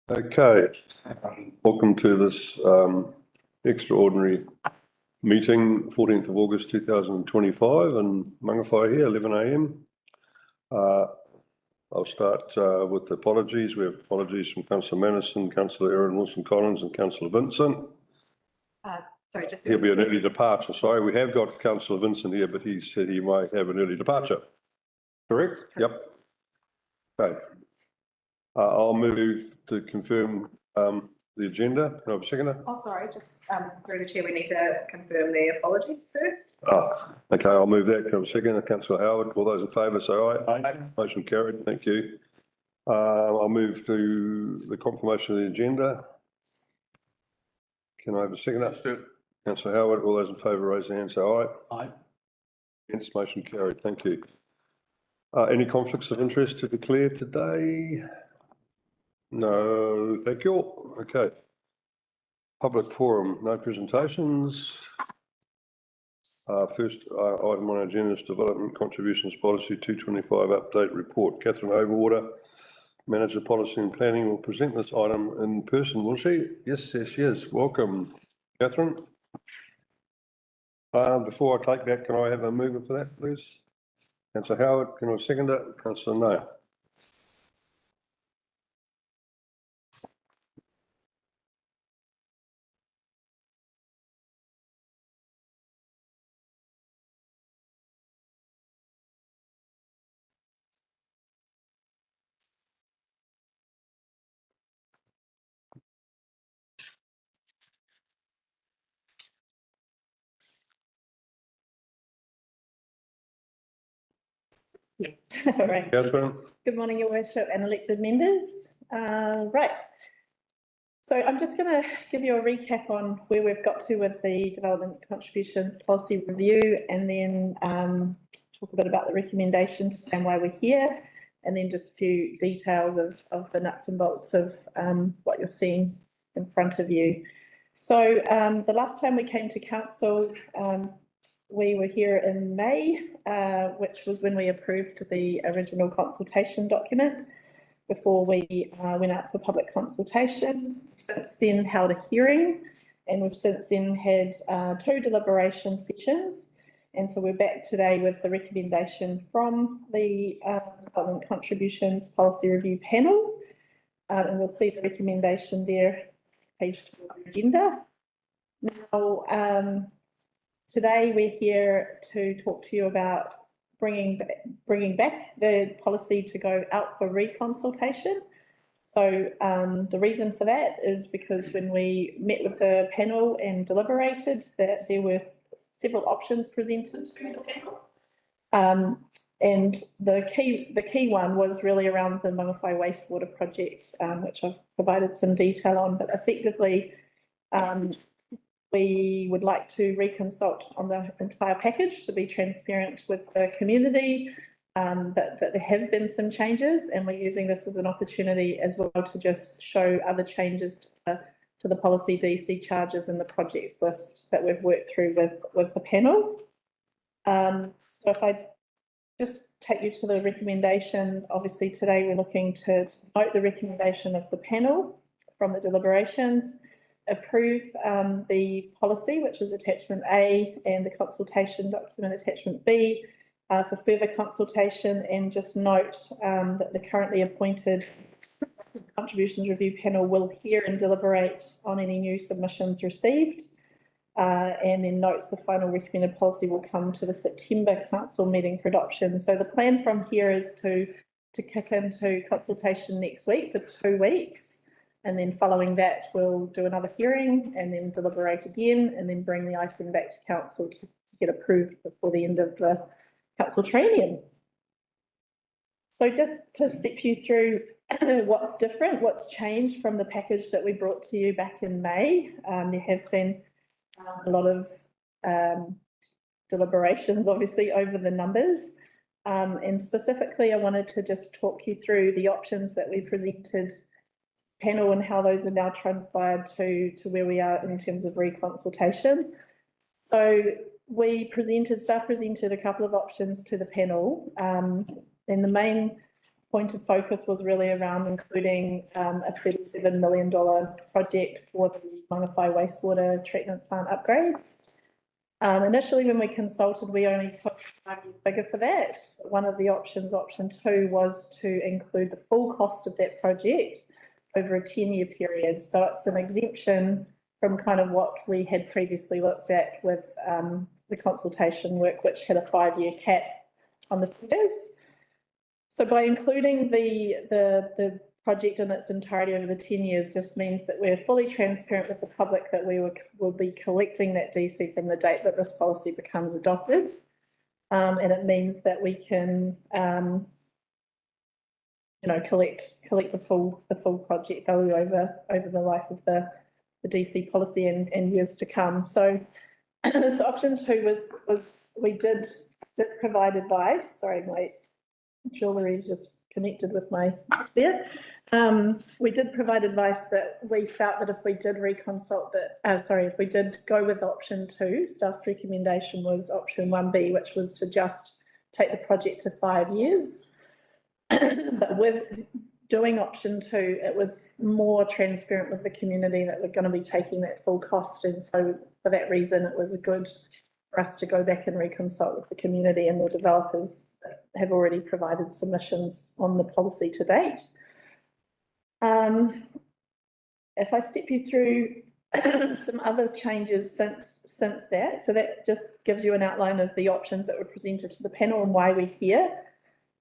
Okay, welcome to this extraordinary meeting, 14th of August 2025 in Mangawhai here, 11 a.m. I'll start with apologies. We have apologies from Councillor Manison, Councillor Erin Wilson-Collins and Councillor Vincent. Sorry, He'll be an early departure. Sorry, we have got Councillor Vincent here, but he said he might have an early departure. Correct? Yep. Okay. I'll move to confirm the agenda. Can I have a seconder? Oh, sorry, just through the chair, we need to confirm the apologies first. Okay, I'll move that. Can I have a seconder? Councillor Howard, all those in favour, say aye. Aye. Motion carried, thank you. I'll move to the confirmation of the agenda. Can I have a seconder? Sure. Councillor Howard, all those in favour, raise their hand, say aye. Aye. Against, motion carried, thank you. Any conflicts of interest to declare today? No, thank you. Okay. Public forum, no presentations. First item on our agenda is Development Contributions Policy 225 Update Report. Catherine Overwater, Manager Policy and Planning, will present this item in person, will she? Yes, yes, yes. Welcome, Catherine. Before I take that, can I have a mover for that, please? Councillor Howard, can I second it? Councillor No. Right. Catherine. Good morning, Your Worship and elected members. Right. So I'm just going to give you a recap on where we've got to with the Development Contributions Policy Review, and then talk a bit about the recommendations and why we're here, and then just a few details of the nuts and bolts of what you're seeing in front of you. So the last time we came to council, we were here in May, which was when we approved the original consultation document before we went out for public consultation. Since then held a hearing, and we've since then had 2 deliberation sessions. And so we're back today with the recommendation from the Development Contributions Policy Review Panel. And we'll see the recommendation there, page 2 of the agenda. Now, today we're here to talk to you about bringing back the policy to go out for reconsultation. So the reason for that is because when we met with the panel and deliberated, that there were several options presented to the panel. And the key one was really around the Mangawhai wastewater project, which I've provided some detail on, but effectively we would like to reconsult on the entire package to be transparent with the community, that there have been some changes, and we're using this as an opportunity as well to just show other changes to the policy DC charges and the projects list that we've worked through with the panel. So if I just take you to the recommendation, obviously today we're looking to note the recommendation of the panel from the deliberations, approve the policy, which is attachment A, and the consultation document attachment B for further consultation, and just note that the currently appointed Contributions Review Panel will hear and deliberate on any new submissions received, and then notes the final recommended policy will come to the September council meeting for adoption. So the plan from here is to kick into consultation next week for 2 weeks. And then following that, we'll do another hearing and then deliberate again, and then bring the item back to council to get approved before the end of the council triennium. So just to step you through what's different, what's changed from the package that we brought to you back in May. There have been a lot of deliberations, obviously, over the numbers. And specifically, I wanted to just talk you through the options that we presented panel and how those are now transpired to where we are in terms of reconsultation. So staff presented a couple of options to the panel, and the main point of focus was really around including a $37 million project for the Mangawhai wastewater treatment plant upgrades. Initially, when we consulted, we only took a figure for that. One of the options, option 2, was to include the full cost of that project over a 10-year period. So it's an exemption from kind of what we had previously looked at with the consultation work, which had a 5-year cap on the figures. So by including the project in its entirety over the 10 years just means that we're fully transparent with the public that we will be collecting that DC from the date that this policy becomes adopted. And it means that we can, collect the full project value over the life of the DC policy and years to come. So, so option 2 was we did provide advice. Sorry, my jewellery just connected with my there. We did provide advice that we felt that if we did if we did go with option 2, staff's recommendation was option 1B, which was to just take the project to 5 years. But with doing option 2, it was more transparent with the community that we're going to be taking that full cost. And so for that reason, it was good for us to go back and reconsult with the community, and the developers have already provided submissions on the policy to date. If I step you through some other changes since that, so that just gives you an outline of the options that were presented to the panel and why we're here.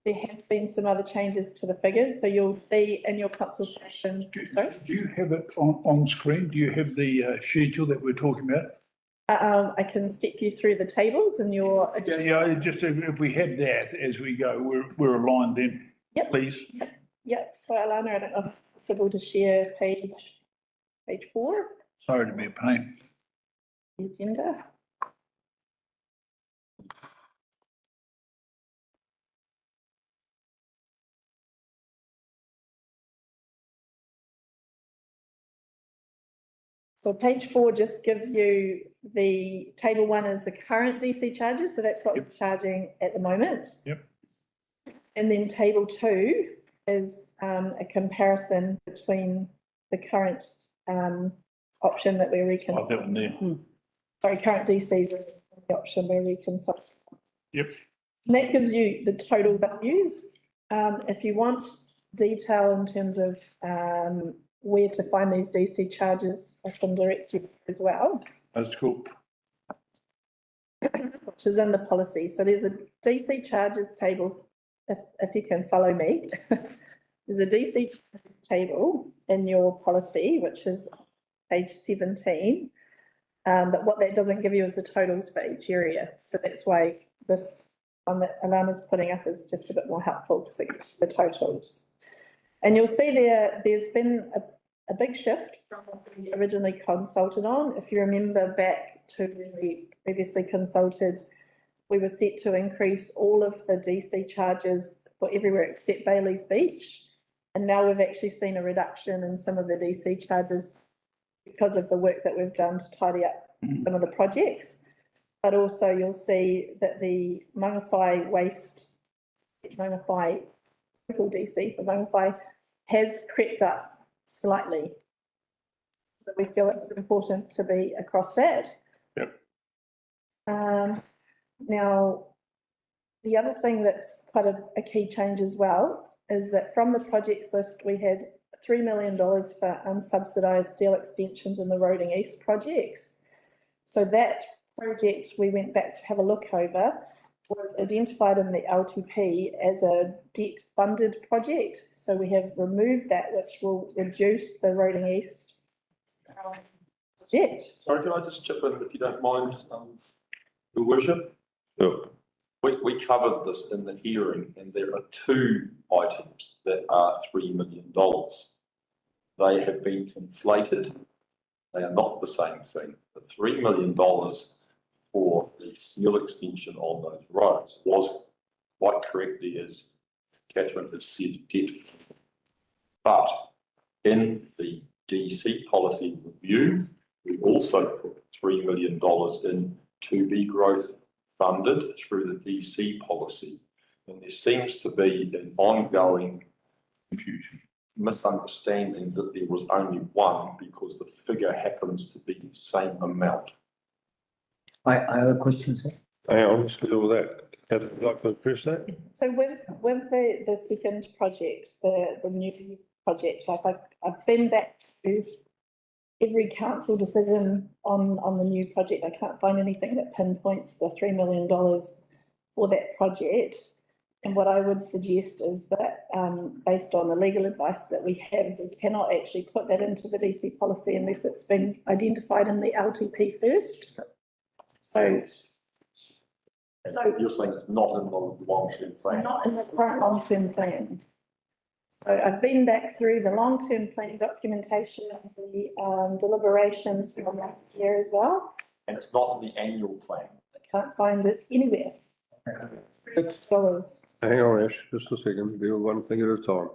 There have been some other changes to the figures, so you'll see in your consultation. Do you have it on screen? Do you have the schedule that we're talking about? I can step you through the tables and your. Yeah, just if we have that as we go, we're aligned then. Yep. Please. Yep. So Alana, I don't know if you're able to share page 4. Sorry to be a pain. The agenda. So page 4 just gives you the table 1 is the current DC charges. So that's what we're charging at the moment. Yep. And then table 2 is a comparison between the current option that we're Oh, that one there. Sorry, current DCs and the option we're reconsulting. Yep. And that gives you the total values. If you want detail in terms of where to find these DC charges, I can direct you as well. That's cool. Which is in the policy. So there's a DC charges table, if you can follow me. There's a DC charges table in your policy, which is page 17. But what that doesn't give you is the totals for each area. So that's why this one that Alana's putting up is just a bit more helpful because it gives you the totals. And you'll see there's been a big shift from what we originally consulted on. If you remember back to when we previously consulted, we were set to increase all of the DC charges for everywhere except Bailey's Beach. And now we've actually seen a reduction in some of the DC charges because of the work that we've done to tidy up some of the projects. But also you'll see that the Mangawhai total DC for Mangawhai has crept up slightly. So we feel it's important to be across that. Yep. Now, the other thing that's quite a key change as well is that from the projects list, we had $3 million for unsubsidised seal extensions in the Roading East projects. So that project we went back to have a look over was identified in the LTP as a debt-funded project. So we have removed that, which will reduce the Roading East debt. Sorry, can I just chip in if you don't mind, Your Worship? Sure. We covered this in the hearing, and there are 2 items that are $3 million. They have been conflated. They are not the same thing. The $3 million for the seal extension on those roads was quite correctly, as Catherine has said, debt. But in the DC policy review, we also put $3 million in to be growth funded through the DC policy. And there seems to be an ongoing confusion, misunderstanding that there was only one because the figure happens to be the same amount. I have a question, sir. Hang on, let's deal with that. Catherine, would you like to address that? So with the second project, the new project, like I've been back to every council decision on the new project. I can't find anything that pinpoints the $3 million for that project. And what I would suggest is that, based on the legal advice that we have, we cannot actually put that into the DC policy unless it's been identified in the LTP first. So You're saying it's not in the long-term it's plan? not in the current long-term plan. So I've been back through the long-term plan documentation and the deliberations from last year as well. And it's not in the annual plan? I can't find it anywhere. Dollars. Hang on, Ash, just a second, deal one thing at a time.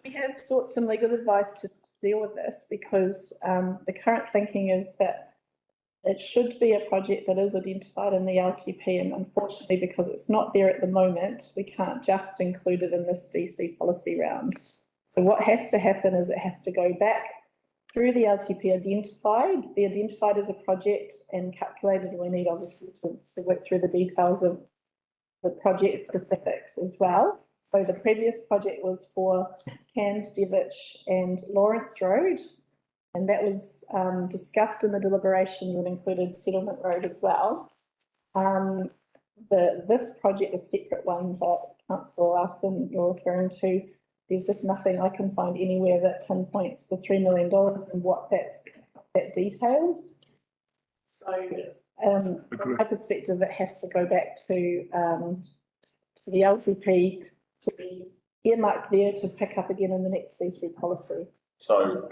We have sought some legal advice to deal with this because the current thinking is that it should be a project that is identified in the LTP, and unfortunately, because it's not there at the moment, we can't just include it in this DC policy round. So what has to happen is it has to go back through the LTP be identified as a project and calculated. We need obviously to work through the details of the project specifics as well. So the previous project was for Cairns-Devich and Lawrence Road. And that was discussed in the deliberations and included Settlement Road as well. This project, a separate one that Councillor Larson you're referring to, there's just nothing I can find anywhere that pinpoints the $3 million and what that details. So from my perspective, it has to go back to the LTP to be earmarked there to pick up again in the next DC policy. So,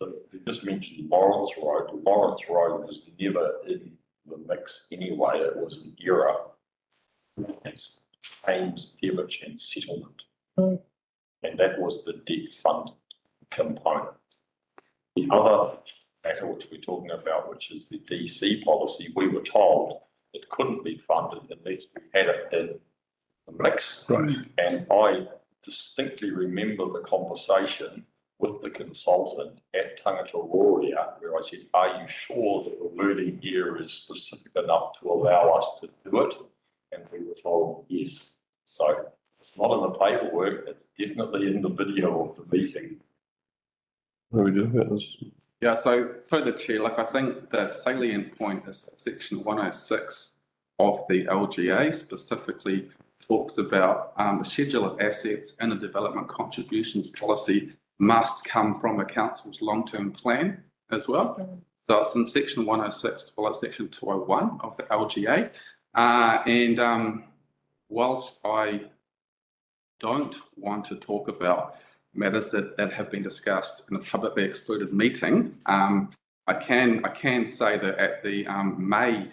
you just mentioned Lawrence Road. Lawrence Road was never in the mix anyway. It was an era. It's Cairns, Devich and Settlement. Mm. And that was the debt fund component. The other matter which we're talking about, which is the DC policy, we were told it couldn't be funded unless we had it in the mix. Right. And I distinctly remember the conversation with the consultant at Tangata Roria, where I said, are you sure that the wording here is specific enough to allow us to do it? And we were told yes. So it's not in the paperwork, it's definitely in the video of the meeting. What do we do about this? Yeah, so through the chair, like I think the salient point is that section 106 of the LGA specifically talks about the schedule of assets and the development contributions policy must come from the council's long-term plan as well. So it's in section 106 as well as section 201 of the LGA. And whilst I don't want to talk about matters that have been discussed in a publicly excluded meeting, I can say that at the May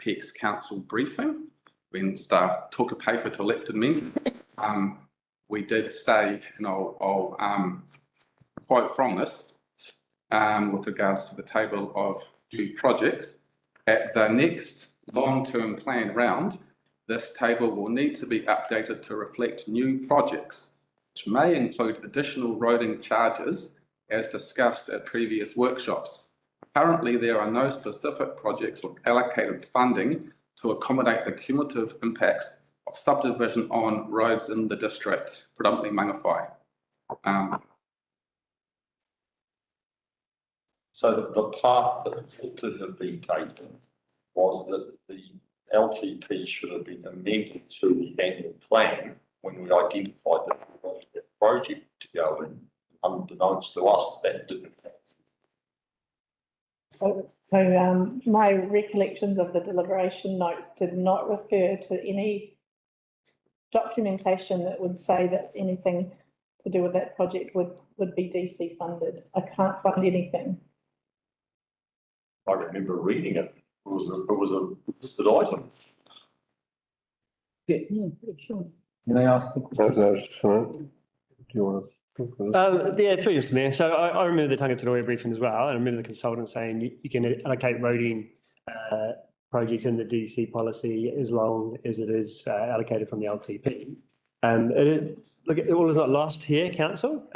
PEX Council briefing, when staff took a paper to elected members, we did say, and I'll quote from this, with regards to the table of new projects, at the next long-term plan round, this table will need to be updated to reflect new projects, which may include additional roading charges as discussed at previous workshops. Currently, there are no specific projects with allocated funding to accommodate the cumulative impacts of subdivision on roads in the district, predominantly Mangawhai. So the path that ought to have been taken was that the LTP should have been amended to the annual plan when we identified that we wanted that project to go in. Unbeknownst to us, that didn't happen. So my recollections of the deliberation notes did not refer to any documentation that would say that anything to do with that project would be DC funded. I can't find anything. I remember reading it. It was a listed item. Yeah, sure. Can I ask a question? No, it's fine. Do you want to talk about this? Yeah, through you, Mr. Mayor. So I remember the Tangata Roria briefing as well. And I remember the consultant saying you can allocate roading projects in the DC policy as long as it is allocated from the LTP. It is, look, it all is not lost here, council,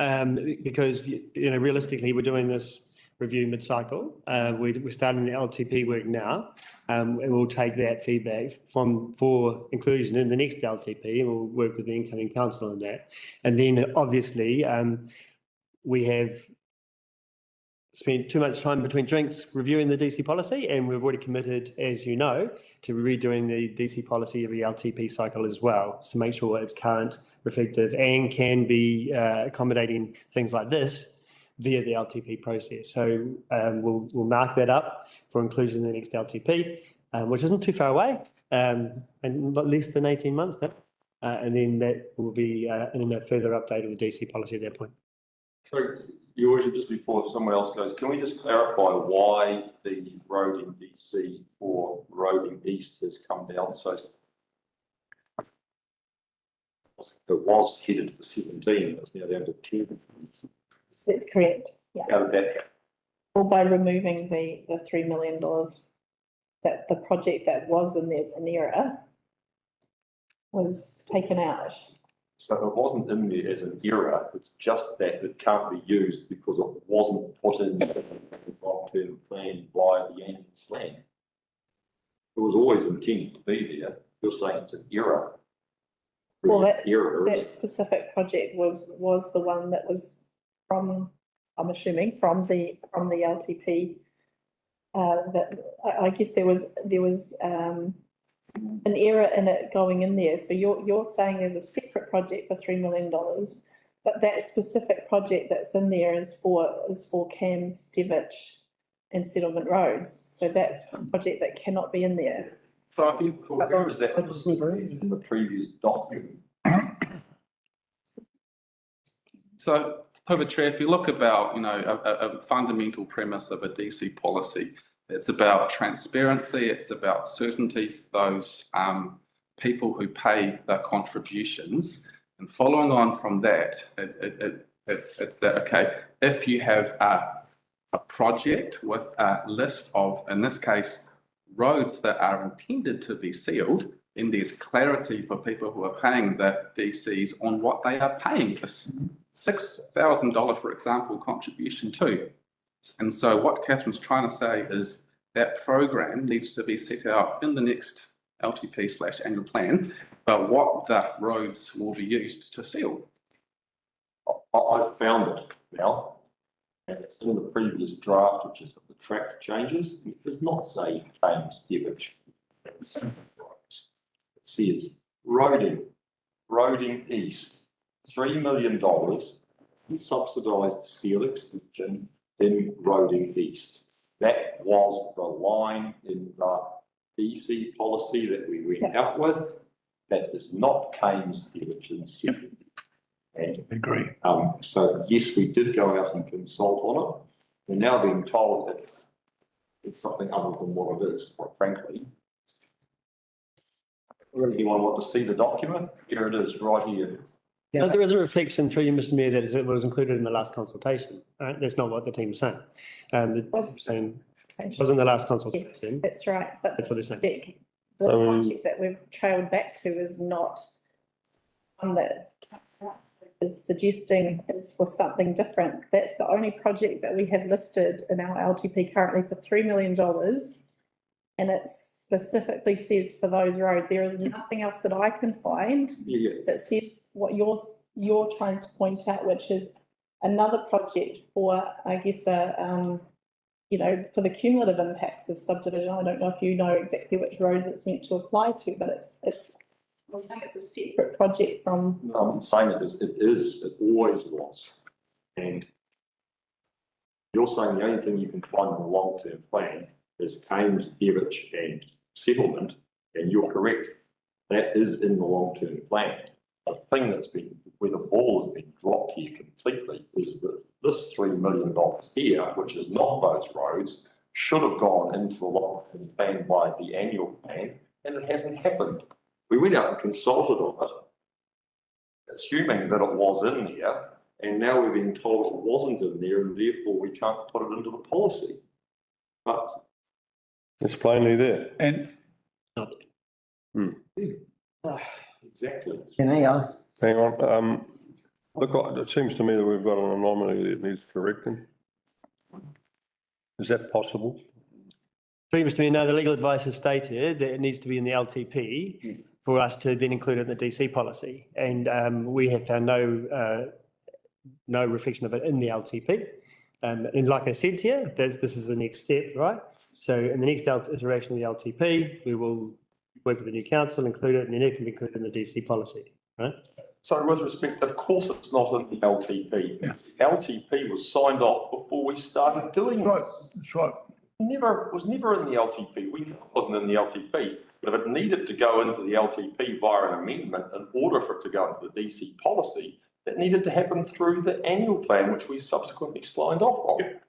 because, realistically, we're doing this review mid-cycle. We're starting the LTP work now, and we'll take that feedback for inclusion in the next LTP, and we'll work with the incoming council on that. And then, obviously, we have spent too much time between drinks reviewing the DC policy, and we've already committed, as you know, to redoing the DC policy every LTP cycle as well, to make sure it's current, reflective, and can be accommodating things like this via the LTP process. So we'll mark that up for inclusion in the next LTP, which isn't too far away, and less than 18 months now. And then that will be in a further update of the DC policy at that point. So, your worship, just before someone else goes, can we just clarify why the road in DC for road in East has come down so? It was headed for 17, it's now down to 10. That's correct, yeah. How did that happen? Or by removing the $3 million, that the project that was in the era was taken out. So it wasn't in there as an error, it's just that it can't be used because it wasn't put in the long-term plan by the annual plan. It was always intended to be there. You're saying it's an error. Well, that specific project was the one that was from, I'm assuming, from the LTP. That I guess there was an error in it going in there. So you're saying there's a separate project for $3 million, but that specific project that's in there is for Cams, Devich and Settlement Roads. So that's a project that cannot be in there. So I think, where is that in the previous document? So, over Chair, if you look about, a fundamental premise of a DC policy, it's about transparency, it's about certainty for those people who pay their contributions. And following on from that, it's that, okay, if you have a project with a list of, in this case, roads that are intended to be sealed, then there's clarity for people who are paying the DCs on what they are paying this $6,000, for example, contribution to. And so what Catherine's trying to say is that program needs to be set out in the next LTP/annual plan, but what the roads will be used to seal. I've found it now, and it's in the previous draft, which is the track changes. It does not say Cams, Devich. It says roading east, $3 million subsidised seal extension in roading east. That was the line in the DC policy that we went out with. That is not Cams, Devich and seal. And Agree. so yes, we did go out and consult on it. We're now being told that it's something other than what it is, quite frankly. Anyone want to see the document? Here it is, right here. Yeah. There is a reflection through you, Mr. Mayor, that it was included in the last consultation. Right? That's not what the team's saying. It was in the last consultation. Yes, that's right. But that's what they're saying. The project that we've trailed back to is not one that is suggesting is for something different. That's the only project that we have listed in our LTP currently for $3 million. And it specifically says for those roads, there is nothing else that I can find that says what you're trying to point out, which is another project for, I guess, for the cumulative impacts of subdivision. I don't know if you know exactly which roads it's meant to apply to, but I'm saying it's a separate project from. No, I'm saying it is, it always was. And you're saying the only thing you can find in the long-term plan is Cams, Devich and settlement, and you're correct. That is in the long-term plan. The thing that's been, where the ball has been dropped here completely is that this $3 million here, which is not those roads, should have gone into the long-term plan by the annual plan, and it hasn't happened. We went out and consulted on it, assuming that it was in there, and now we're being told it wasn't in there, and therefore we can't put it into the policy. But It's plainly there. And Exactly. Can I ask, Hang on, look, it seems to me that we've got an anomaly that needs correcting. Is that possible? Pretty much to me, no, the legal advice has stated that it needs to be in the LTP for us to then include it in the DC policy. And we have found no reflection of it in the LTP. And like I said here, this is the next step, right? So in the next iteration of the LTP, we will work with the new council, include it, and then it can be included in the DC policy, right? So with respect, of course, it's not in the LTP. Yeah. The LTP was signed off before we started doing right, this. that's right. Was never in the LTP. We know it wasn't in the LTP, but if it needed to go into the LTP via an amendment in order for it to go into the DC policy, that needed to happen through the annual plan, which we subsequently signed off on.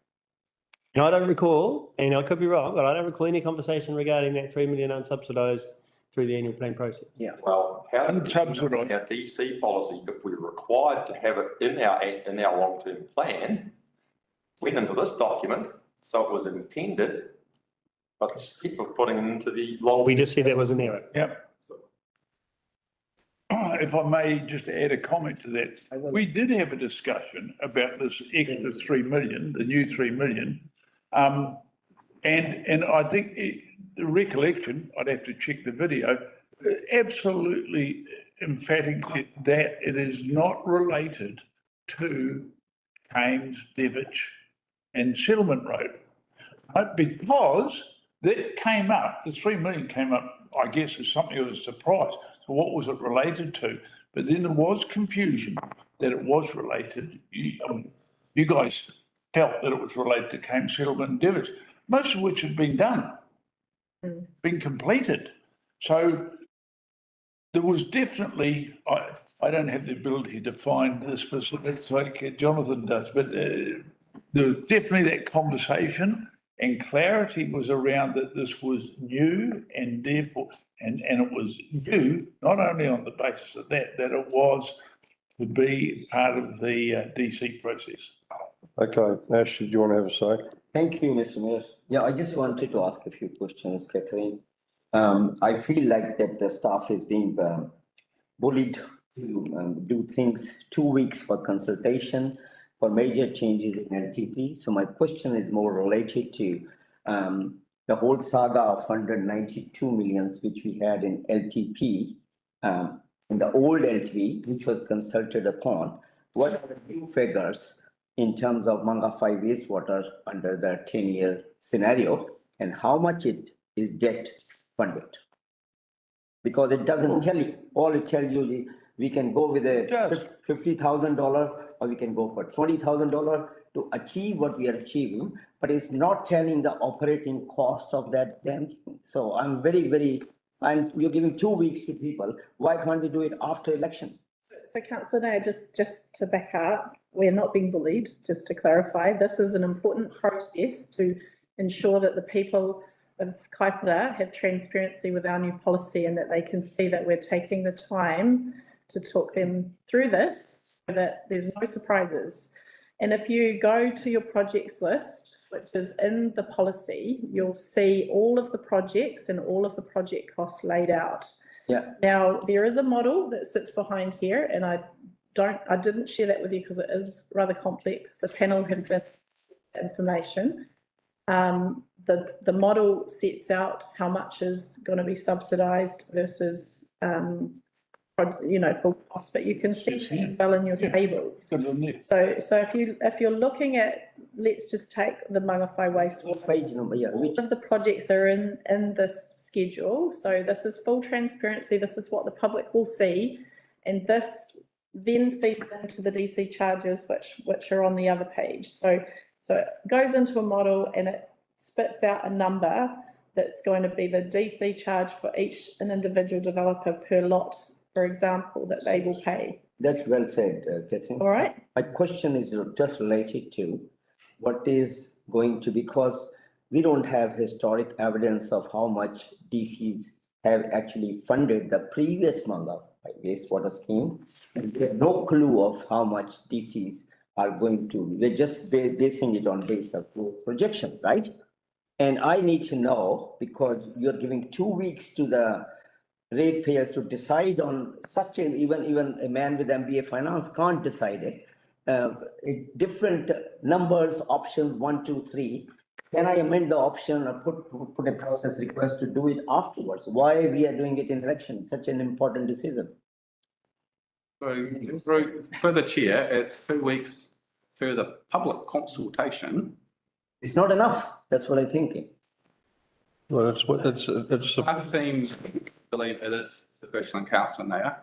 Now, I don't recall, and I could be wrong, but I don't recall any conversation regarding that 3 million unsubsidised through the annual plan process. Well, how did Unsubsidised. our DC policy, if we're required to have it in our long-term plan, went into this document, so it was intended, but instead of putting it into the long. We just said that was an error. Yep. If I may just add a comment to that, we did have a discussion about this extra 3 million, the new 3 million. And I think the recollection, I'd have to check the video, absolutely emphatic that it is not related to Kames, Devich and Settlement Road. Because that came up, the 3 million came up, I guess, as something of a surprise. So what was it related to? But then there was confusion that it was related. You guys felt that it was related to Kames, Settlement and Devich, most of which had been done, been completed. So there was definitely, I don't have the ability to find the specifics like Jonathan does, but there was definitely that conversation and clarity was around that this was new and therefore, and it was new, not only on the basis of that it was to be part of the DC process. Okay, Ash, did you want to have a say? thank you, Mr. Mayor. Yeah, I just wanted to ask a few questions, Catherine. I feel like that the staff is being bullied to do things 2 weeks for consultation for major changes in LTP. So my question is more related to the whole saga of 192 millions which we had in LTP, in the old LTP, which was consulted upon. What are the new figures in terms of Manga 5 wastewater under the 10-year scenario, and how much it is debt funded? Because it doesn't tell you, all it tells you, we can go with a $50,000 or we can go for $20,000 to achieve what we are achieving, but it's not telling the operating cost of that damn thing. So I'm and you're giving 2 weeks to people. Why can't we do it after election? So Councillor Nair, just to back up, we're not being bullied, just to clarify. This is an important process to ensure that the people of Kaipara have transparency with our new policy and that they can see that we're taking the time to talk them through this so that there's no surprises. And if you go to your projects list, which is in the policy, you'll see all of the projects and all of the project costs laid out. Yeah. Now, there is a model that sits behind here, and I didn't share that with you because it is rather complex. The panel have been information. The model sets out how much is going to be subsidised versus, full cost, but you can see it as well in your table. So if you're looking at, let's just take the Mangawhai wastewater. Page number, yeah. All of the projects are in this schedule. So this is full transparency. This is what the public will see. And this then feeds into the DC charges, which are on the other page. So it goes into a model and it spits out a number that's going to be the DC charge for an individual developer per lot, for example, that they will pay. That's well said, Catherine. All right. My question is just related to what is going to, because we don't have historic evidence of how much DCs have actually funded the previous Manga wastewater scheme. And we have no clue of how much DCs are going to, we're just basing it on base of projection, right? And I need to know, because you're giving 2 weeks to the ratepayers to decide on such a, even a man with MBA finance can't decide it. Different numbers, options 1, 2, 3. Can I amend the option or put a process request to do it afterwards? Why we are doing it in election, such an important decision? So through the chair, it's 2 weeks further public consultation. It's not enough. That's what I'm thinking. Well, it's, Our team believe it is sufficient, Councillor Nair.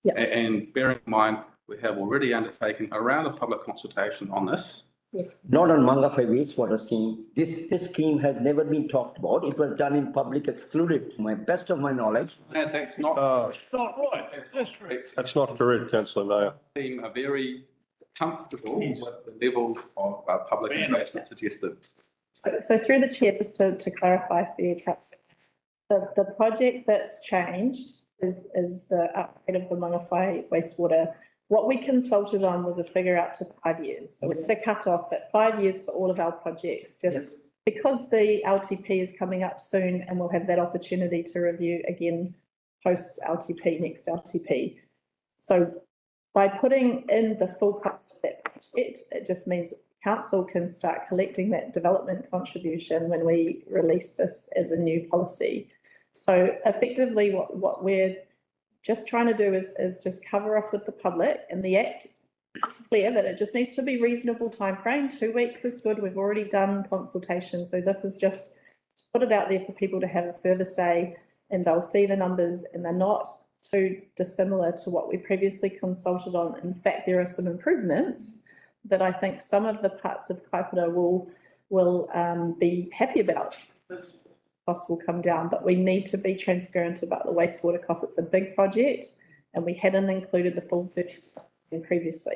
Yeah. And bearing in mind, we have already undertaken a round of public consultation on this. Yes. Not on Mangawhai wastewater scheme. This scheme has never been talked about. It was done in public, excluded, to my best of my knowledge. And that's not, It's not right, that's correct. that's not correct, councillor Nair. team are very comfortable with the level of public engagement suggested. So through the chair, just to clarify for you, Councillor, the project that's changed is the upgrade of the Mangawhai wastewater. What we consulted on was a figure out to 5 years. So it's the cut-off at 5 years for all of our projects, just because the LTP is coming up soon and we'll have that opportunity to review again post LTP, next LTP. So by putting in the full cost of that project, it just means council can start collecting that development contribution when we release this as a new policy. So effectively what we're just trying to do is just cover off with the public, and the Act is clear that it just needs to be reasonable timeframe. 2 weeks is good. We've already done consultation. So this is just to put it out there for people to have a further say, and they'll see the numbers and they're not too dissimilar to what we previously consulted on. In fact, there are some improvements that I think some of the parts of Kaipara will be happy about. This costs will come down, but we need to be transparent about the wastewater costs. It's a big project and we hadn't included the full 30% previously.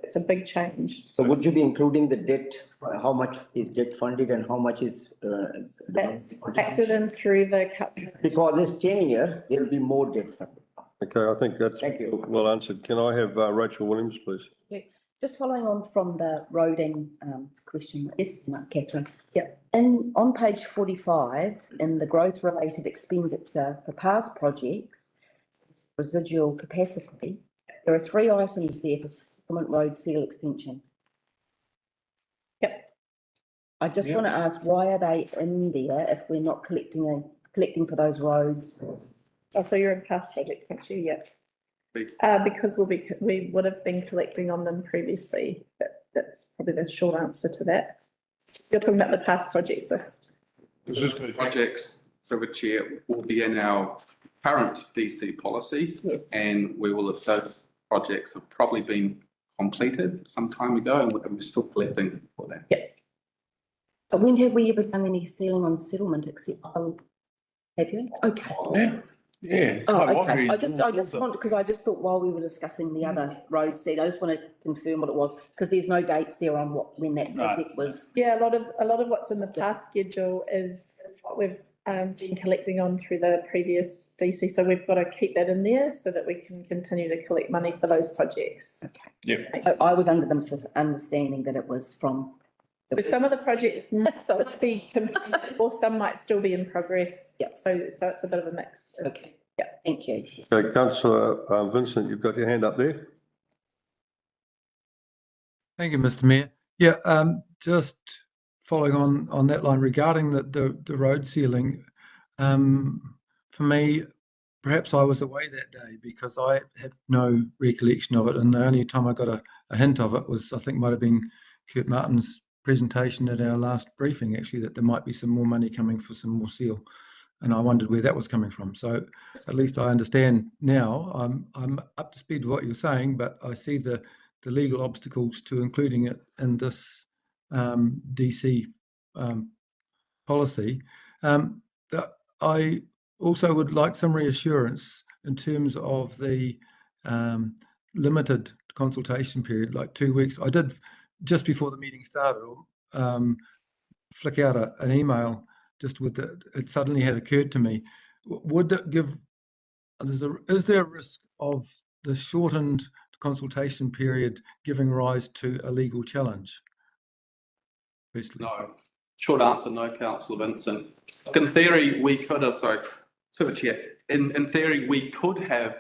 It's a big change. So would you be including the debt? How much is debt funded and how much is? That's factored in through the Because this 10-year, there will be more debt funded. Okay, I think that's Thank you. well answered. Can I have Rachel Williams, please? Just following on from the roading question, Yes. Catherine. Yeah. On page 45, in the growth related expenditure for past projects, residual capacity, there are 3 items there for Settlement Road seal extension. Yep. I just want to ask, why are they in there if we're not collecting for those roads? Oh, so you're in past project, actually, yes. Because we would have been collecting on them previously. That's probably the short answer to that. You're talking about the past projects list. Projects, through the chair, will be in our current DC policy. Yes. And we will have those projects have probably been completed some time ago and we're still collecting for that. Yeah. But when have we ever done any sealing on settlement except, have you? Okay. Yeah. Oh, okay. I just want, because I just thought while we were discussing the other road seat, I just want to confirm what it was, because there's no dates there on when that project was. Yeah, a lot of what's in the past schedule is what we've been collecting on through the previous DC. So we've got to keep that in there so that we can continue to collect money for those projects. Yeah. I was under the understanding that it was from. So some of the projects might be completed or some might still be in progress. Yeah. So it's a bit of a mix. Okay. Yeah. Thank you. Okay, councillor Vincent, you've got your hand up there. Thank you, Mr. Mayor. Yeah, just following on that line regarding the road sealing. For me, perhaps I was away that day because I have no recollection of it, and the only time I got a hint of it was, I think, might have been Kurt Martin's presentation at our last briefing, actually, that there might be some more money coming for some more seal, and I wondered where that was coming from. So at least I understand now. I'm up to speed with what you're saying, but I see the legal obstacles to including it in this DC policy. I also would like some reassurance in terms of the limited consultation period, like 2 weeks. I did, just before the meeting started, flick out an email just with it suddenly had occurred to me. Would it give, is there a risk of the shortened consultation period giving rise to a legal challenge? Firstly. No, Short answer, no, Councillor Vincent. Look, in theory, we could have, sorry, to the chair, in theory, we could have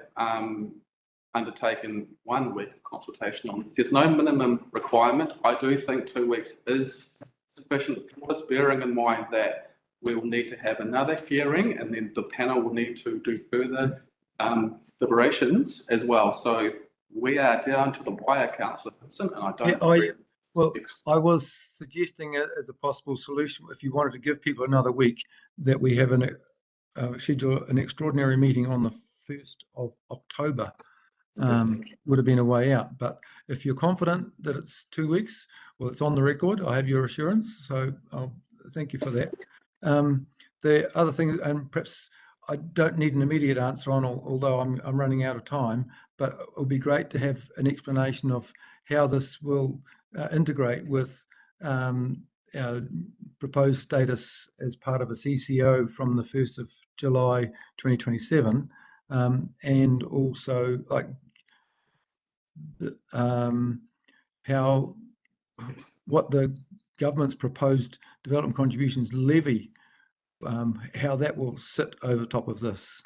undertaken 1 week of consultation on this. There's no minimum requirement. I do think 2 weeks is sufficient, just bearing in mind that we will need to have another hearing and then the panel will need to do further deliberations as well. So we are down to the wire, Councillor Vincent, and I don't agree. Well, I was suggesting it as a possible solution, if you wanted to give people another week, that we have schedule an extraordinary meeting on the 1st of October. Would have been a way out. But if you're confident that it's 2 weeks, well, it's on the record. I have your assurance. So I'll thank you for that. The other thing, and perhaps I don't need an immediate answer on, although I'm running out of time, but it would be great to have an explanation of how this will integrate with our proposed status as part of a CCO from the 1st of July 2027, and also like what the government's proposed development contributions levy, how that will sit over top of this.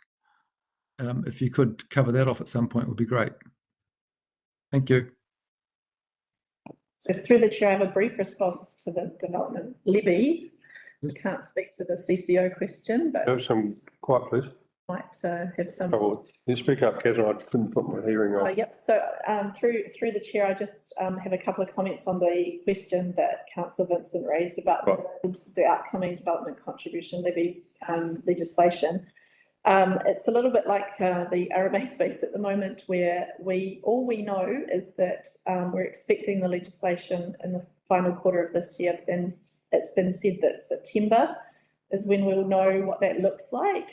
If you could cover that off at some point, would be great. Thank you. So through the chair, I have a brief response to the development levies. I can't speak to the CCO question, but Have some quiet, please. might have some. Oh, you speak up, Catherine. I couldn't put my hearing on. Yep. So through the chair, I just have a couple of comments on the question that Councillor Vincent raised about the upcoming development contribution levies legislation. It's a little bit like the RMA space at the moment, where all we know is that we're expecting the legislation in the final quarter of this year, and it's been said that September is when we'll know what that looks like.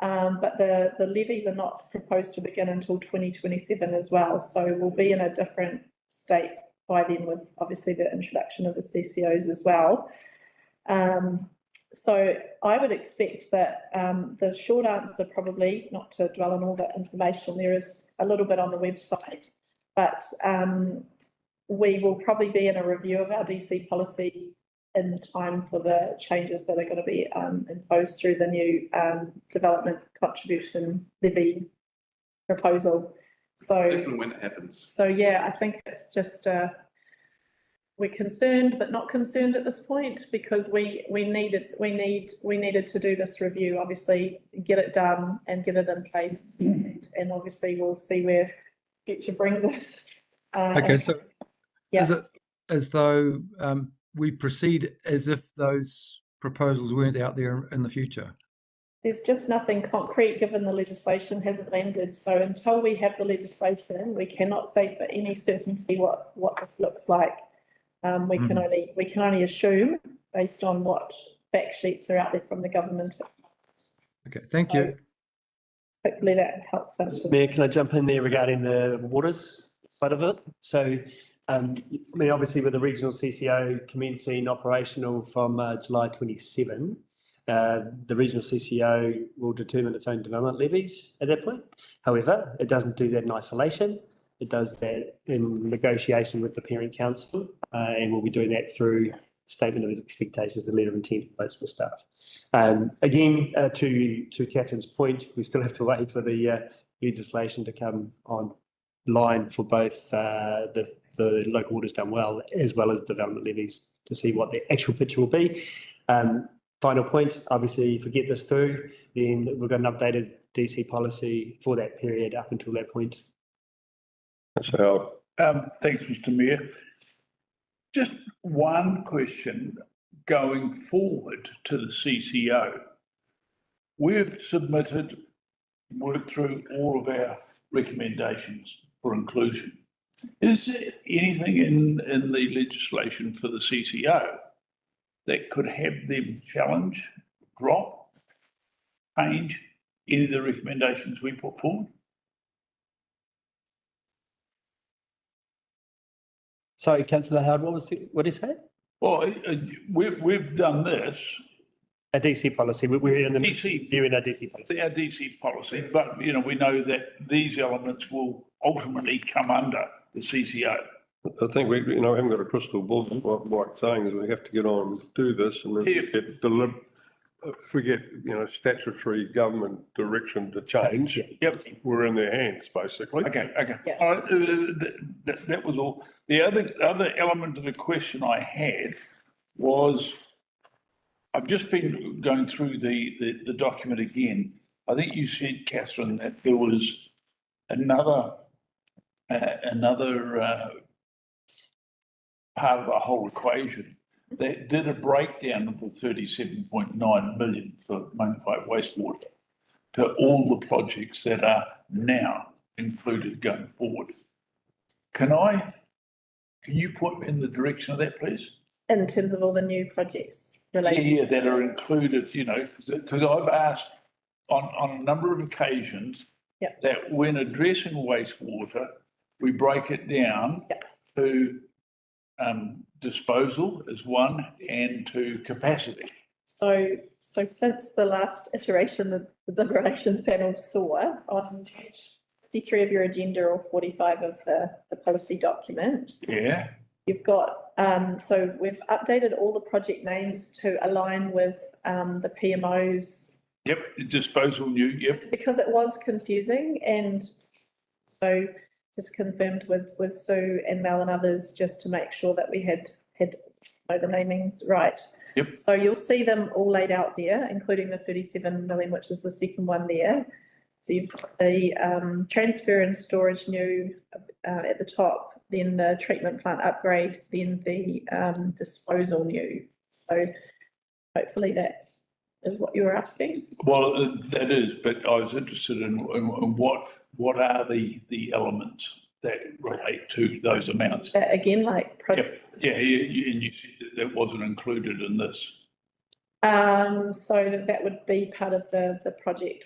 But the levies are not proposed to begin until 2027 as well, so we'll be in a different state by then, with obviously the introduction of the CCOs as well. So I would expect that the short answer, probably not to dwell on all that information, there is a little bit on the website, but we will probably be in a review of our DC policy in time for the changes that are going to be imposed through the new development contribution levy proposal. So If and when it happens. So yeah, I think it's just we're concerned but not concerned at this point, because we needed to do this review, obviously get it done and get it in place, and obviously we'll see where future brings us. Okay, so yeah. is it as though we proceed as if those proposals weren't out there in the future? There's just nothing concrete, given the legislation hasn't landed. So until we have the legislation, we cannot say for any certainty what this looks like. We can only assume based on what fact sheets are out there from the government. Okay, thank you. Hopefully that helps. Mr. Mayor, can I jump in there regarding the waters side of it? So, I mean, obviously with the regional CCO commencing operational from July 27, the regional CCO will determine its own development levies at that point. However, it doesn't do that in isolation. It does that in negotiation with the parent council, and we'll be doing that through statement of expectations, the letter of intent, those sort of stuff. Again, to Catherine's point, we still have to wait for the legislation to come online for both the local waters done well as development levies, to see what the actual picture will be. Final point, obviously, if we get this through, then we've got an updated DC policy for that period up until that point. So, Thanks, Mr. Mayor. Just one question going forward to the CCO. We've submitted, worked through all of our recommendations for inclusion. Is there anything in the legislation for the CCO that could have them challenge, drop, change any of the recommendations we put forward? Sorry, Councillor Howard, what did you say? Well, we've done this. A DC policy, we're in the DC, viewing our DC policy. Our DC policy, but we know that these elements will ultimately come under the CCO. I think we haven't got a crystal ball. What Mike's saying is we have to get on, do this and then if we get, statutory government direction to change. Yep. We're in their hands, basically. Okay. Yeah. All right, that was all. The other element of the question I had was, I've just been going through the document again. I think you said, Catherine, that there was another part of the whole equation that did a breakdown of the 37.9 million for Mangawhai wastewater to all the projects that are now included going forward. Can you point me in the direction of that, please? In terms of all the new projects related. Yeah, that are included, because I've asked on a number of occasions Yep. that when addressing wastewater, we break it down Yep. to disposal is one and to capacity. So since the last iteration of the deliberation panel saw on page 53 of your agenda or 45 of the policy document, Yeah, you've got, so we've updated all the project names to align with the PMOs yep, disposal new, yep, because it was confusing, and so just confirmed with Sue and Mel and others just to make sure that we had the namings right. Yep. So you'll see them all laid out there, including the 37 million, which is the second one there. So you've got the transfer and storage new at the top, then the treatment plant upgrade, then the disposal new. So hopefully that is what you were asking. well, that is, but I was interested in what are the elements that relate to those amounts? Again, like projects. Yeah, and you said that wasn't included in this. So that would be part of the project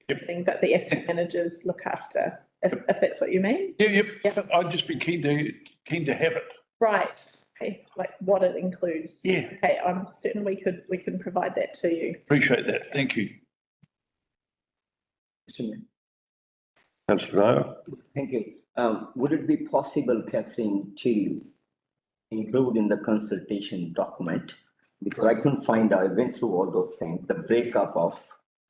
Yep. thing that the asset managers look after, if that's what you mean. Yep, Yep. I'd just be keen to have it. Right, okay, like what it includes. Yeah. Okay, I'm certain we can provide that to you. Appreciate that, thank you. Mr. Mayor. Councillor Nair. Thank you. Would it be possible, Catherine, to include in the consultation document? Because I couldn't find, I went through all those things, the breakup of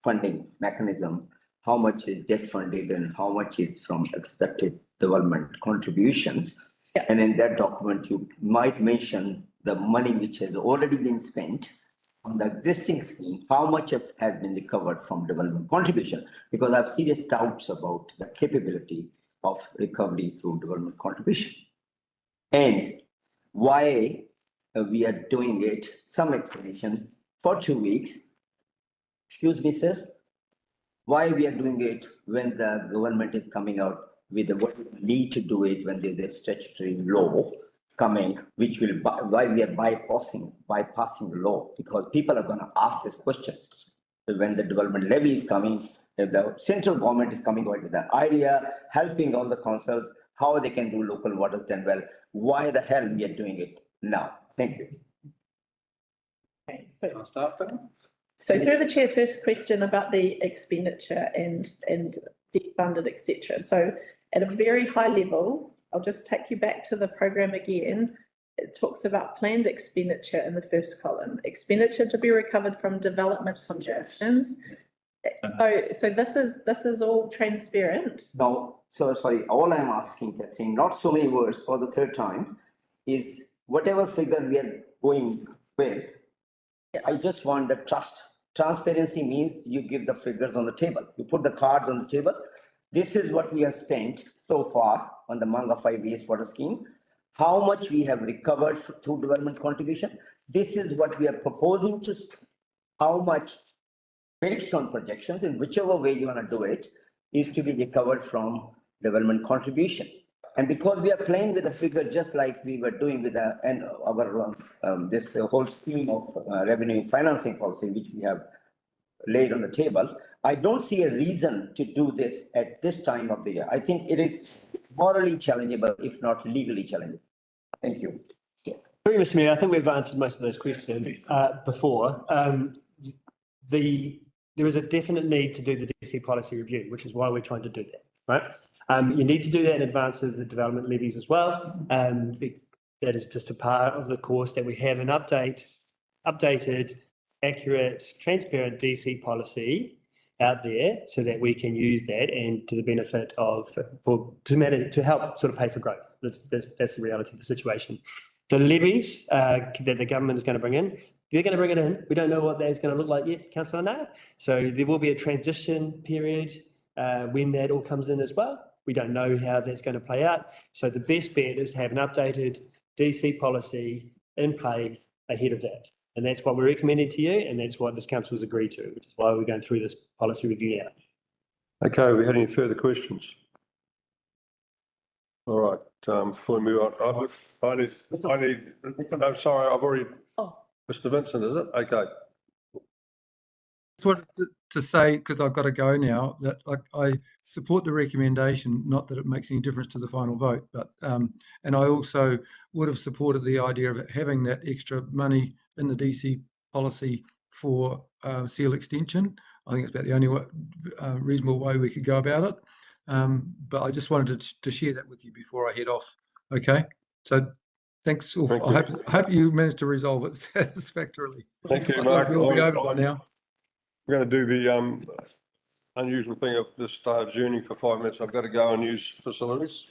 funding mechanism, how much is debt funded and how much is from expected development contributions. Yeah. And in that document, you might mention the money which has already been spent on the existing scheme, how much has been recovered from development contribution? Because I have serious doubts about the capability of recovery through development contribution. And why we are doing it, some explanation for 2 weeks. Excuse me, sir. Why we are doing it when the government is coming out with what we need to do it when there's a statutory law coming, which will, why we are bypassing the law, because people are going to ask these questions. When the development levy is coming, if the central government is coming out with the idea, helping all the councils, how they can do local waters done well, why the hell we are doing it now? Thank you. Okay, so Can I start then? through the chair, first question about the expenditure and debt funded, etc. So at a very high level, I'll just take you back to the program again. It talks about planned expenditure in the first column, expenditure to be recovered from development transactions. So this is all transparent. Now, so sorry, all I'm asking, Catherine, not so many words for the third time, is whatever figure we are going with, Yeah. I just want the trust. Transparency means you give the figures on the table. You put the cards on the table. This is what we have spent so far on the Mangawhai wastewater scheme. How much we have recovered through development contribution. This is what we are proposing to, how much based on projections, in whichever way you want to do it, is to be recovered from development contribution. And because we are playing with a figure just like we were doing with our this whole scheme of revenue financing policy, which we have laid on the table, I don't see a reason to do this at this time of the year. I think it is morally challengeable, if not legally challengeable. Thank you. Very Mr. Mayor, I think we've answered most of those questions before. There is a definite need to do the DC policy review, which is why we're trying to do that. right? You need to do that in advance of the development levies as well. That is just a part of the course that we have an updated, accurate, transparent DC policy out there so that we can use that and to the benefit of, to help sort of pay for growth. That's the reality of the situation. The levies that the government is going to bring in, they're going to bring it in. We don't know what that's going to look like yet, Councillor Nara. So there will be a transition period when that all comes in as well. We don't know how that's going to play out. So the best bet is to have an updated DC policy in play ahead of that. And that's what we're recommending to you, and that's what this council has agreed to, which is why we're going through this policy review now. Okay, we had any further questions? All right, before we move on, I need, no, sorry, I've already, Oh. Mr. Vincent, is it? Okay. Just wanted to say, because I've got to go now, that I support the recommendation, not that it makes any difference to the final vote, but and I also would have supported the idea of having that extra money in the DC policy for seal extension. I think it's about the only reasonable way we could go about it. But I just wanted to share that with you before I head off. Okay, so thanks. I hope you managed to resolve it satisfactorily. Thank you, I Mark. think we'll be over by now. We're going to do the unusual thing of just adjourning for 5 minutes. I've got to go and use facilities.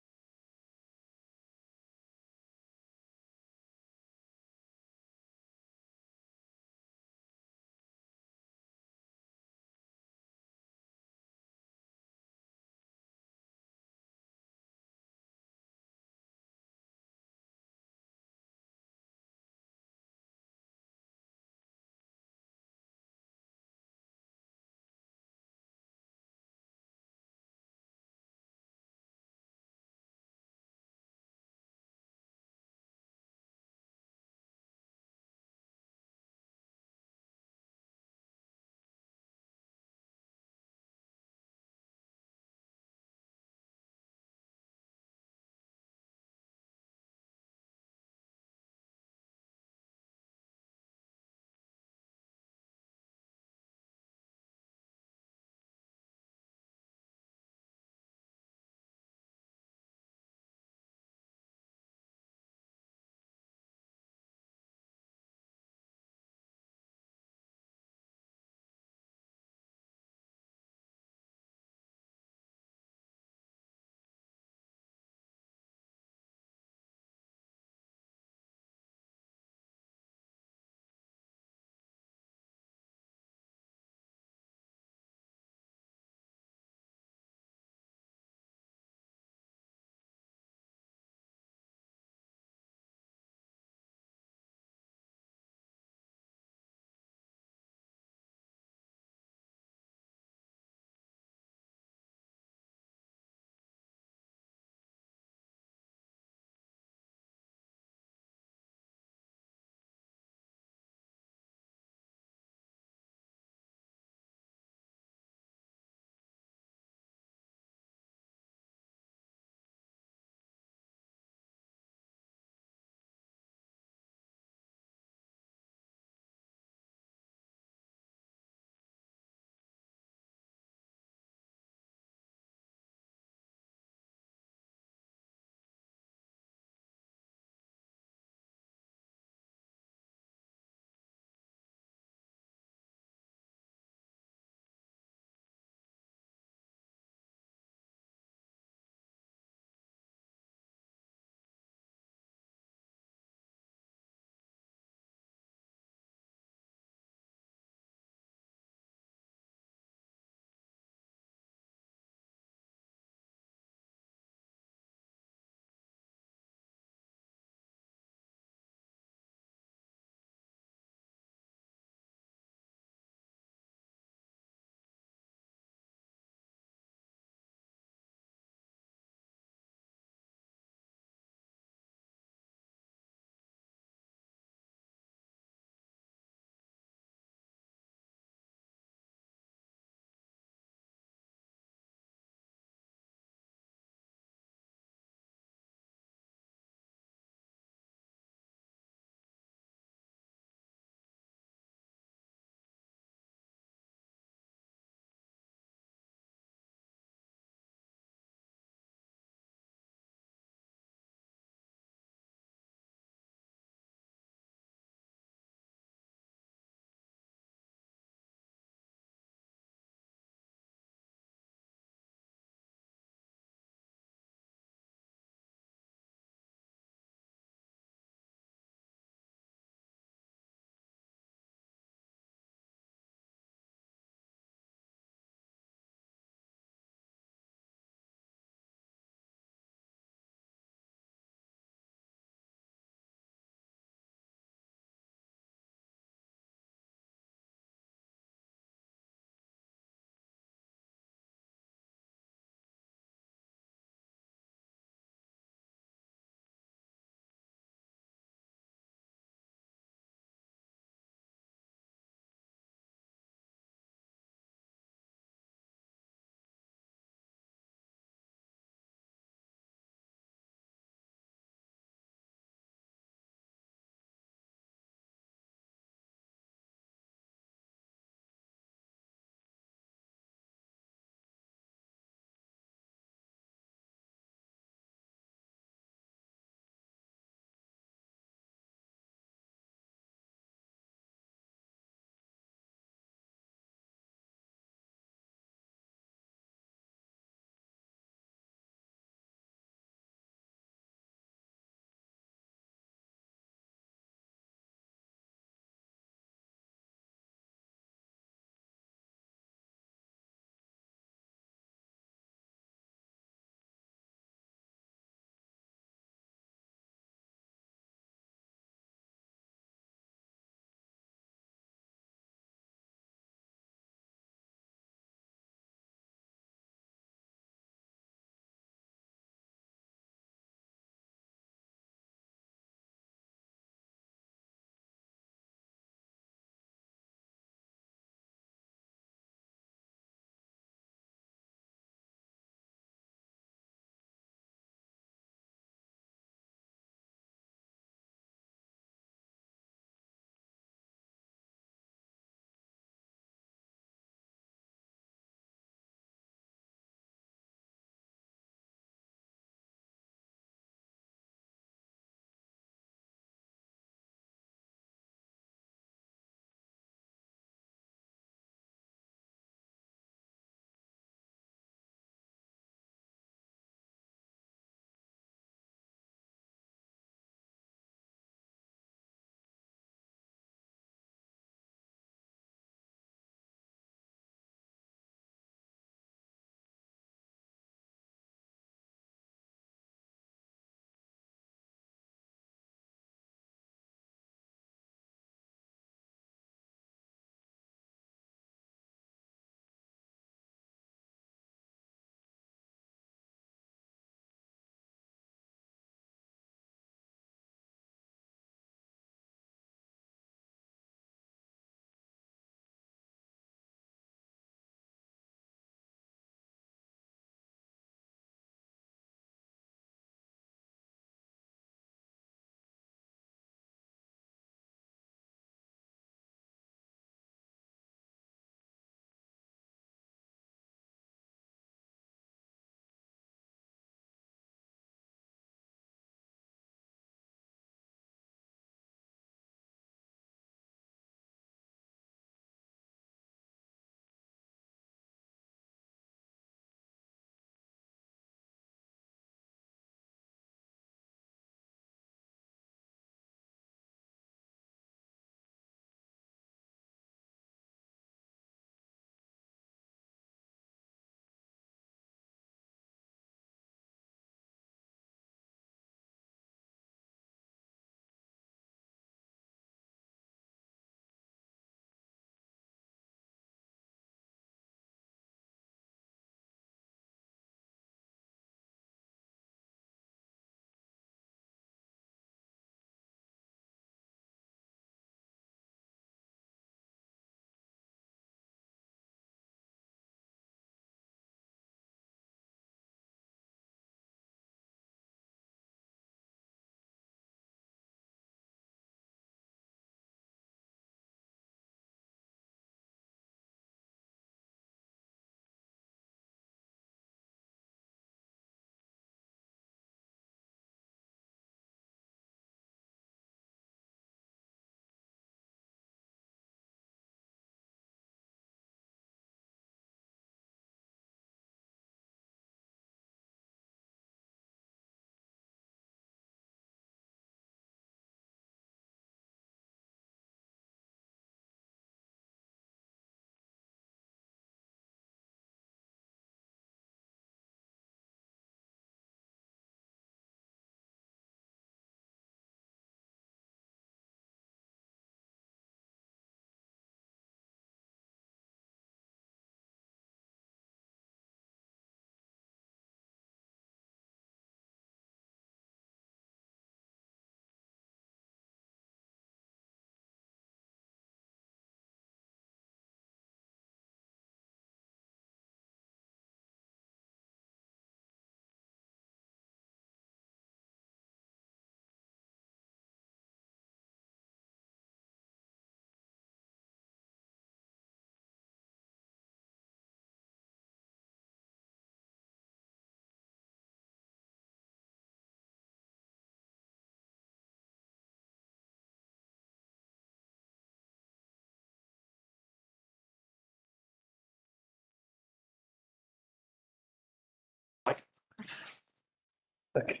Okay,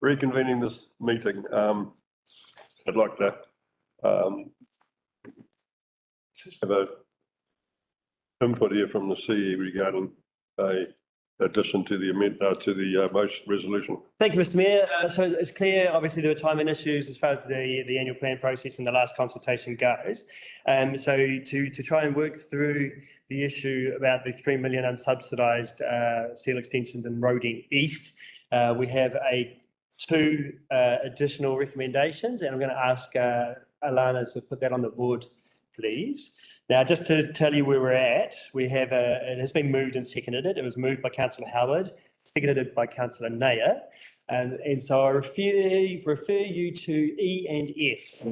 reconvening this meeting. I'd like to just have a input here from the CE regarding a addition to the motion resolution. Thank you, Mr Mayor. So it's clear, obviously, there were timing issues as far as the annual plan process and the last consultation goes. So to try and work through the issue about the 3 million unsubsidised seal extensions in Roding East, we have two additional recommendations, and I'm going to ask Alana to put that on the board, please. Now, just to tell you where we're at, we have it has been moved and seconded. It was moved by Councillor Howard, seconded by Councillor Nair. And so I refer you to E and F.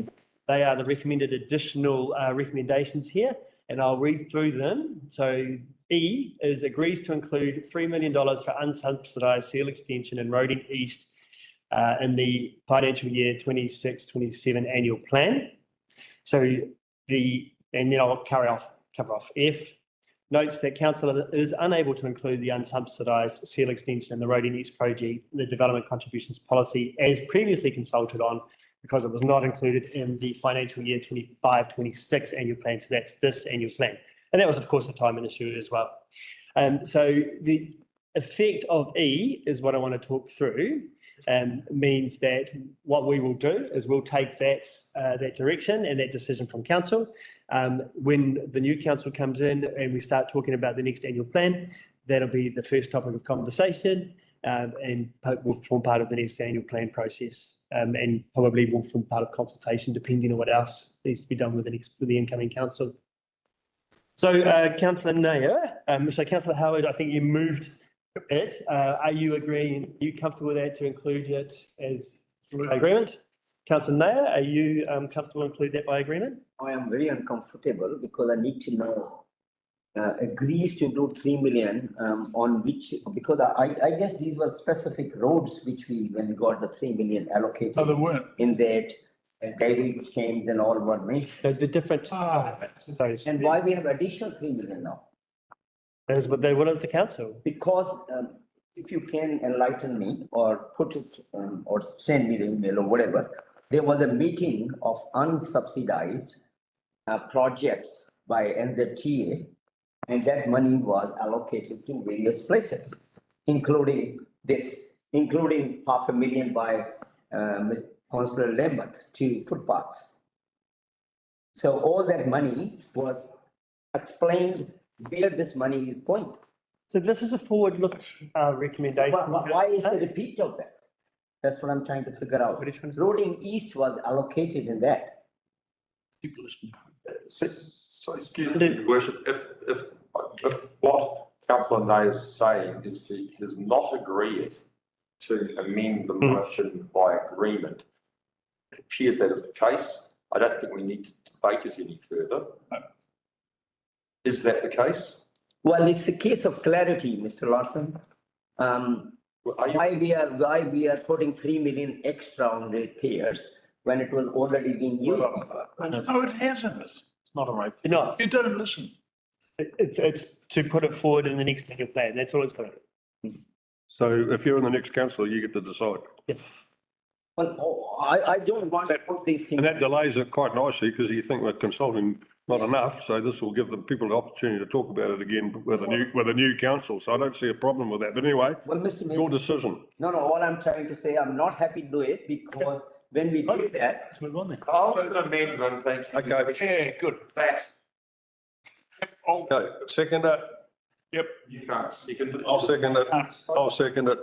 They are the recommended additional recommendations here, and I'll read through them. So E is agrees to include $3 million for unsubsidised seal extension in Roding East in the financial year 26-27 annual plan. So and then I'll cover off F. Notes that council is unable to include the unsubsidised seal extension in the Roding East project in the development contributions policy as previously consulted on, because it was not included in the financial year 25-26 annual plan. So that's this annual plan. And that was, of course, a timing issue as well. So the effect of E is what I want to talk through, means that what we will do is we'll take that direction and that decision from council. When the new council comes in and we start talking about the next annual plan, that'll be the first topic of conversation, and will form part of the next annual plan process, and probably will form part of consultation depending on what else needs to be done with the incoming council. So Councillor Nair, so Councillor Howard, I think you moved it. Are you agreeing, are you comfortable with that to include it as agreement? Councillor Nair, are you comfortable to include that by agreement? I am very uncomfortable because I need to know, agrees to do 3 million on which, because I guess these were specific roads which when we got the 3 million allocated. No, they weren't. In that, dairy claims and all were mentioned. The different. Sorry. And why we have additional 3 million now? That is what they wanted the council. Because if you can enlighten me or put it or send me the email or whatever, there was a meeting of unsubsidized projects by NZTA, and that money was allocated to various places, including $500,000 by Ms. Councillor Lambeth to footpaths. So all that money was explained where this money is going. So this is a forward look recommendation. Why is the repeat of that? That's what I'm trying to figure out. Roding East was allocated in that. People listening. So excuse me, Your Worship, if what Councillor Nair is saying is he has not agreed to amend the motion by agreement, it appears that is the case. I don't think we need to debate it any further. No. Is that the case? Well, it's a case of clarity, Mr. Larson. Why we are putting 3 million extra on repairs when it was already being used? No, it hasn't. It's not a right. No, You don't listen. it's to put it forward in the next annual plan. That's all it's got. So if you're in the next council, you get to decide. Well, I don't want to put these things. And that delays it quite nicely because you think we're consulting not enough. So this will give the people the opportunity to talk about it again with a new council. So I don't see a problem with that. But anyway, Well, Mr. Mayor, your decision. no, all I'm trying to say, I'm not happy to do it because when we did that, Let's move on then. I'll do an amendment, thank you. Okay, Yeah, good. Thanks. okay, second it. Yep. You can't second it. I'll second it. I'll second it.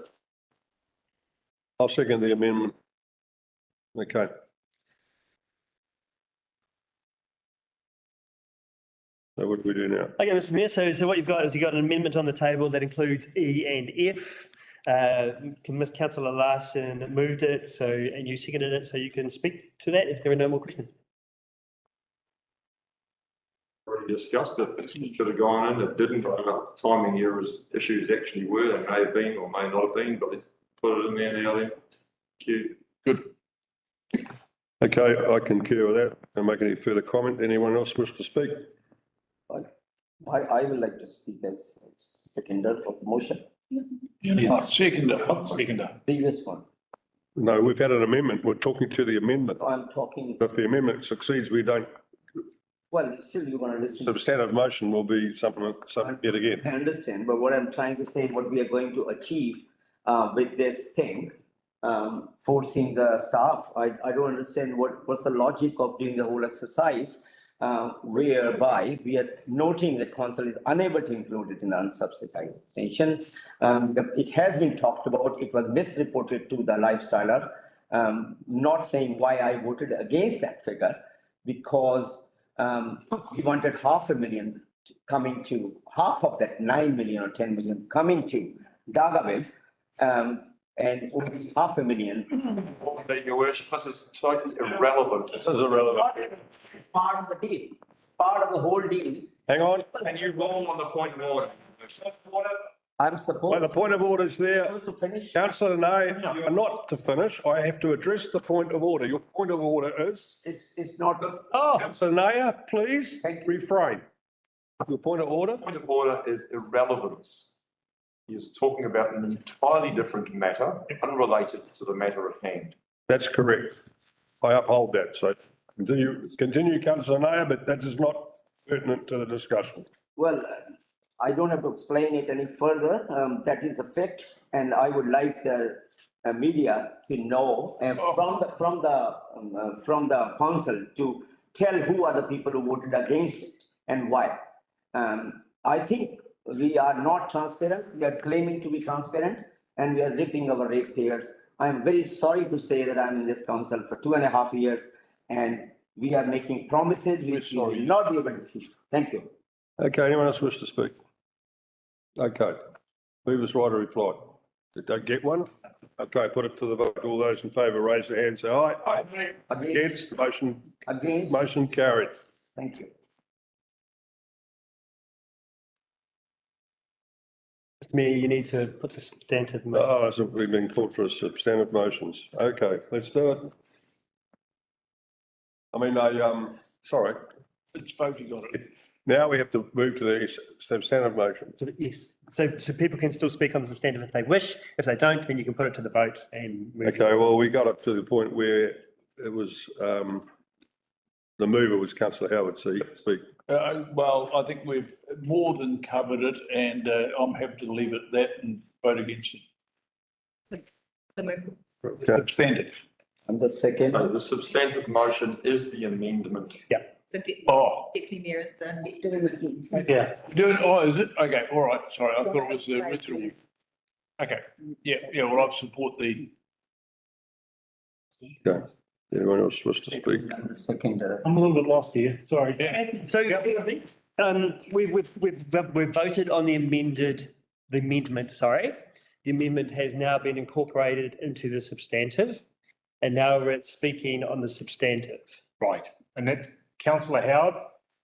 I'll second the amendment. Okay. So what do we do now? Okay, Mr. Mayor, so what you've got is you've got an amendment on the table that includes E and F. Ms. Councillor Larson moved it, and you seconded it, so you can speak to that if there are no more questions. Already discussed it, it should have gone in, it didn't, I don't know what the timing errors issues actually were, they may have been or may not have been, but let's put it in there now then. Thank you. Good. Okay, I concur with that. Don't make any further comment. Anyone else wish to speak? I would like to speak as seconder of the motion. Seconder. Previous one. No, we've had an amendment. We're talking to the amendment. I'm talking, If the amendment succeeds, we don't, well, still you're gonna listen. substantive motion will be something yet again. I understand, but what I'm trying to say, what we are going to achieve with this thing, forcing the staff, I don't understand what's the logic of doing the whole exercise, whereby we are noting that council is unable to include it in the unsubsidized extension. It has been talked about, it was misreported to the lifestyler, not saying why I voted against that figure, because we wanted 500,000 coming to, half of that 9 million or 10 million coming to Dargaville, and only 500,000. Your worship, this is totally irrelevant. This is irrelevant. Part of the deal, part of the whole deal. Hang on. And you wrong on the point of order. I'm Well, supposed the point of order is there. to finish. Councillor Nay, you are not to finish. I have to address the point of order. Your point of order is, It's not, Councillor Nay, please Thank you. refrain. Your point of order? Point of order is irrelevance. He is talking about an entirely different matter, unrelated to the matter at hand. That's correct. I uphold that. So continue, Councillor Nay, but that is not pertinent to the discussion. well, I don't have to explain it any further. That is a fact, and I would like the media to know, from the council to tell who are the people who voted against it and why. I think we are not transparent. We are claiming to be transparent, and we are ripping our ratepayers. I am very sorry to say that I'm in this council for 2.5 years, and we are making promises which we will not be able to keep. Thank you. Okay, anyone else wish to speak? Okay, Beavis right to reply. Did they get one? Okay, put it to the vote. All those in favour, raise their hand, say aye. Aye. Against, motion carried. Thank you. Mr Mayor, you need to put the substantive. Oh, so we've been called for substantive motions. Okay, let's do it. I mean, sorry, It's voting on it. now we have to move to the substantive motion. Yes, so people can still speak on the substantive if they wish. If they don't, then you can put it to the vote and. Okay, well, we got up to the point where it was, the mover was councillor Howard, so you can speak. Well, I think we've more than covered it, and I'm happy to leave it at that and vote against it. Okay. Substantive. And the second, No, the substantive motion is the amendment. So Oh, Deputy Mayor is the. Let's do it again. So Yeah. is it? Okay, all right, sorry, I thought it was the original. Okay, yeah, well, I support the. Okay, anyone else wish to speak? and the second, I'm a little bit lost here, sorry. So, we've voted on the amendment, sorry. The amendment has now been incorporated into the substantive, and now we're speaking on the substantive. Right, and that's councillor Howard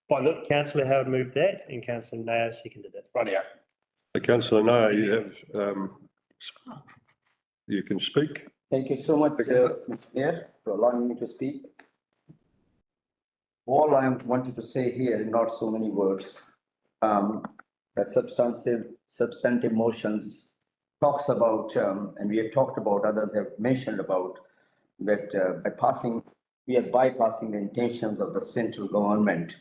by the, Councillor Howard moved that and councillor Nair seconded it. right, yeah. Councillor Nay, you have, you can speak. thank you so much, Mr. Mayor, for allowing me to speak. All I wanted to say here, not so many words. The substantive motions talks about, and we have talked about, others have mentioned about, that we are bypassing the intentions of the central government,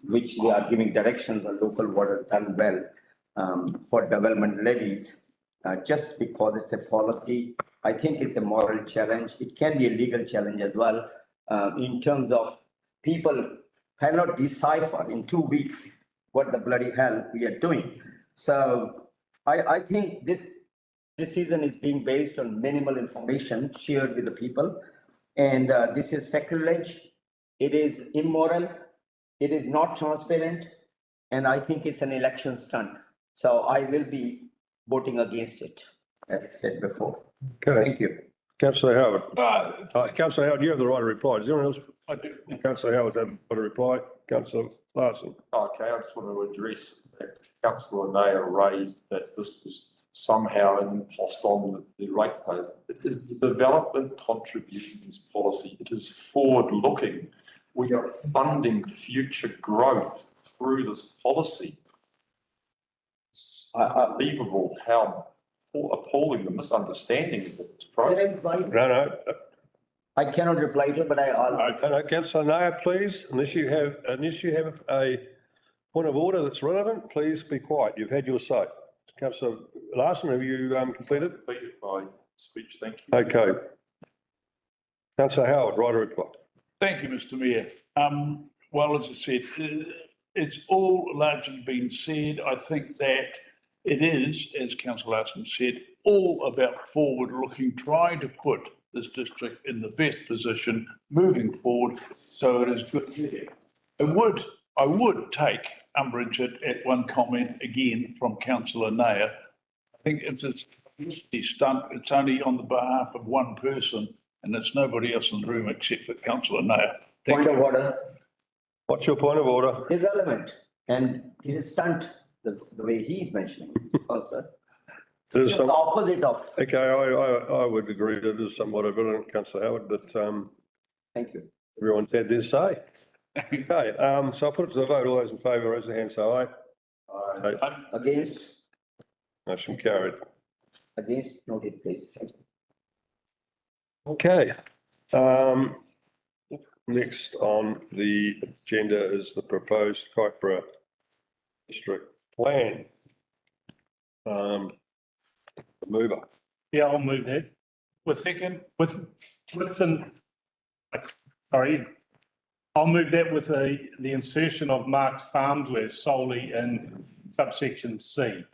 which they are giving directions on local water done well for development levies, just because it's a policy. I think it's a moral challenge. It can be a legal challenge as well, in terms of people cannot decipher in 2 weeks what the bloody hell we are doing. So I think this decision is being based on minimal information shared with the people. And this is sacrilege. It is immoral. It is not transparent. And I think it's an election stunt. So I will be voting against it, as I said before. Okay, Thank you. councillor Howard. Councillor Howard, you have the right to reply. Does anyone else? I do. Councillor Howard have got a reply. Councillor Larson. Okay, I just want to address that councillor Nair raised that this was somehow an impost on the ratepayers. It is the development contributions policy. It is forward-looking. We are funding future growth through this policy. unbelievable how appalling the misunderstanding of this process. No, I cannot reply to, but I'll. councillor Nair, please, unless you have a point of order that's relevant, please be quiet. You've had your say. Councillor Larson, have you completed? Completed my speech, thank you. Okay. Councillor Howard, right or clock. Thank you, Mr Mayor. Well, as I said, it's all largely been said. I think that it is, as Councillor Larson said, all about forward-looking, trying to put this district in the best position moving forward, so it is good. I would take umbrage at one comment again from Councillor Nair. I think if it's a stunt, it's only on the behalf of one person, and it's nobody else in the room except for Councillor Nair. Point of order, What's your point of order? irrelevant, and it is stunt, the way he's mentioning, Councillor. It is It's the opposite of, Okay, I would agree that it is somewhat irrelevant, councillor Howard, but thank you. everyone's had their say. Okay, so I'll put it to the vote. All those in favour, raise their hand, say aye. Aye. Against, Motion carried. noted, please. Thank you. Okay. Next on the agenda is the proposed Kaipara District Plan. Mover. Yeah, I'll move that. I'll move that with the insertion of Marks Farmsworth solely in subsection C.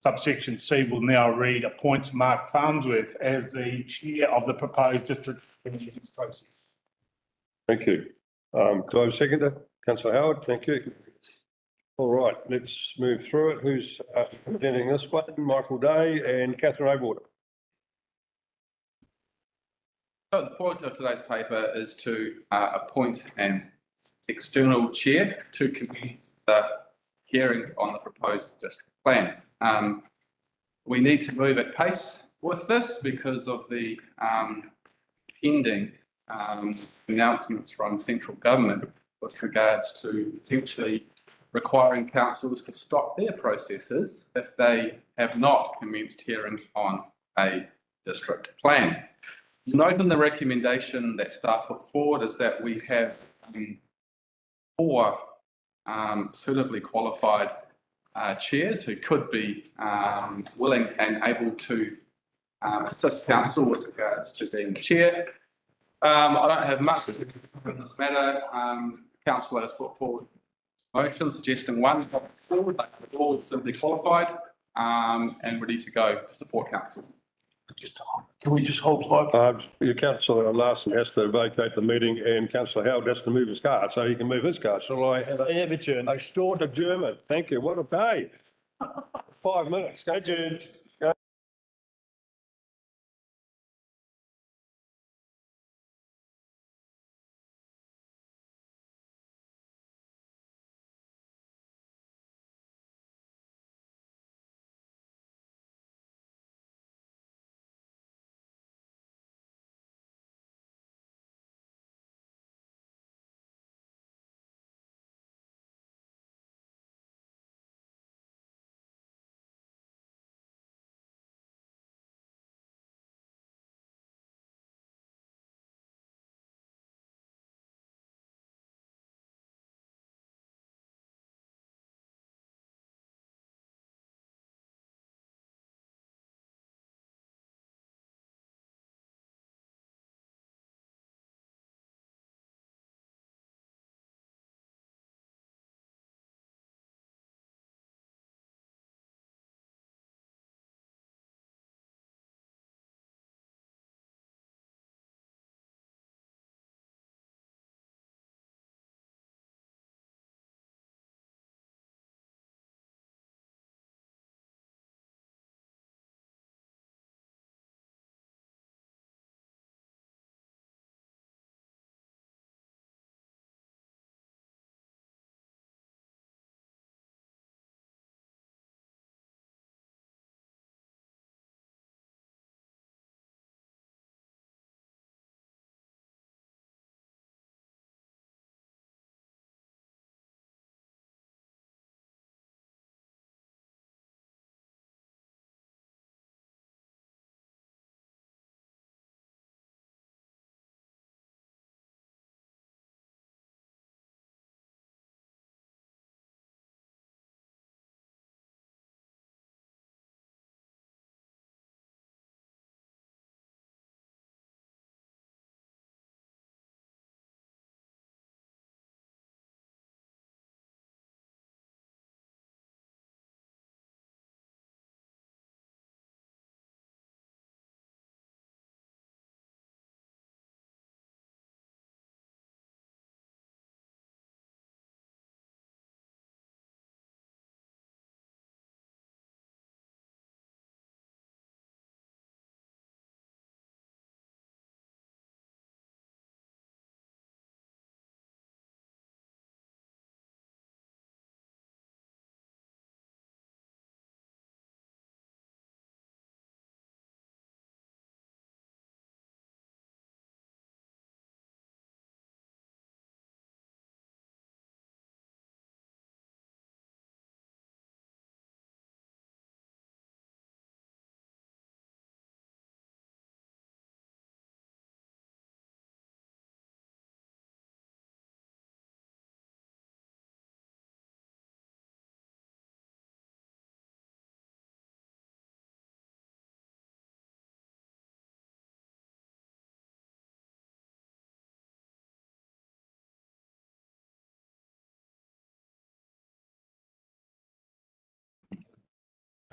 Subsection C will now read appoints Mark Farmsworth as the chair of the proposed district process. Thank you. Could I have a seconder? Councillor Howard, thank you. All right, let's move through it. Who's presenting this one? Michael Day and Catherine O'Border. So the point of today's paper is to appoint an external chair to commence the hearings on the proposed district plan. We need to move at pace with this because of the pending announcements from central government with regards to potentially requiring councils to stop their processes if they have not commenced hearings on a district plan. Note in the recommendation that staff put forward is that we have 4 suitably qualified chairs who could be willing and able to assist council with regards to being the chair. I don't have much in this matter. Council has put forward motion suggesting one forward, but all simply qualified and ready to go to support council. Can we just hold 5? Your councillor Larson has to vacate the meeting and councillor Howard has to move his card, so he can move his card. Shall I have a short adjournment? Thank you. What a day. 5 minutes. Adjourned.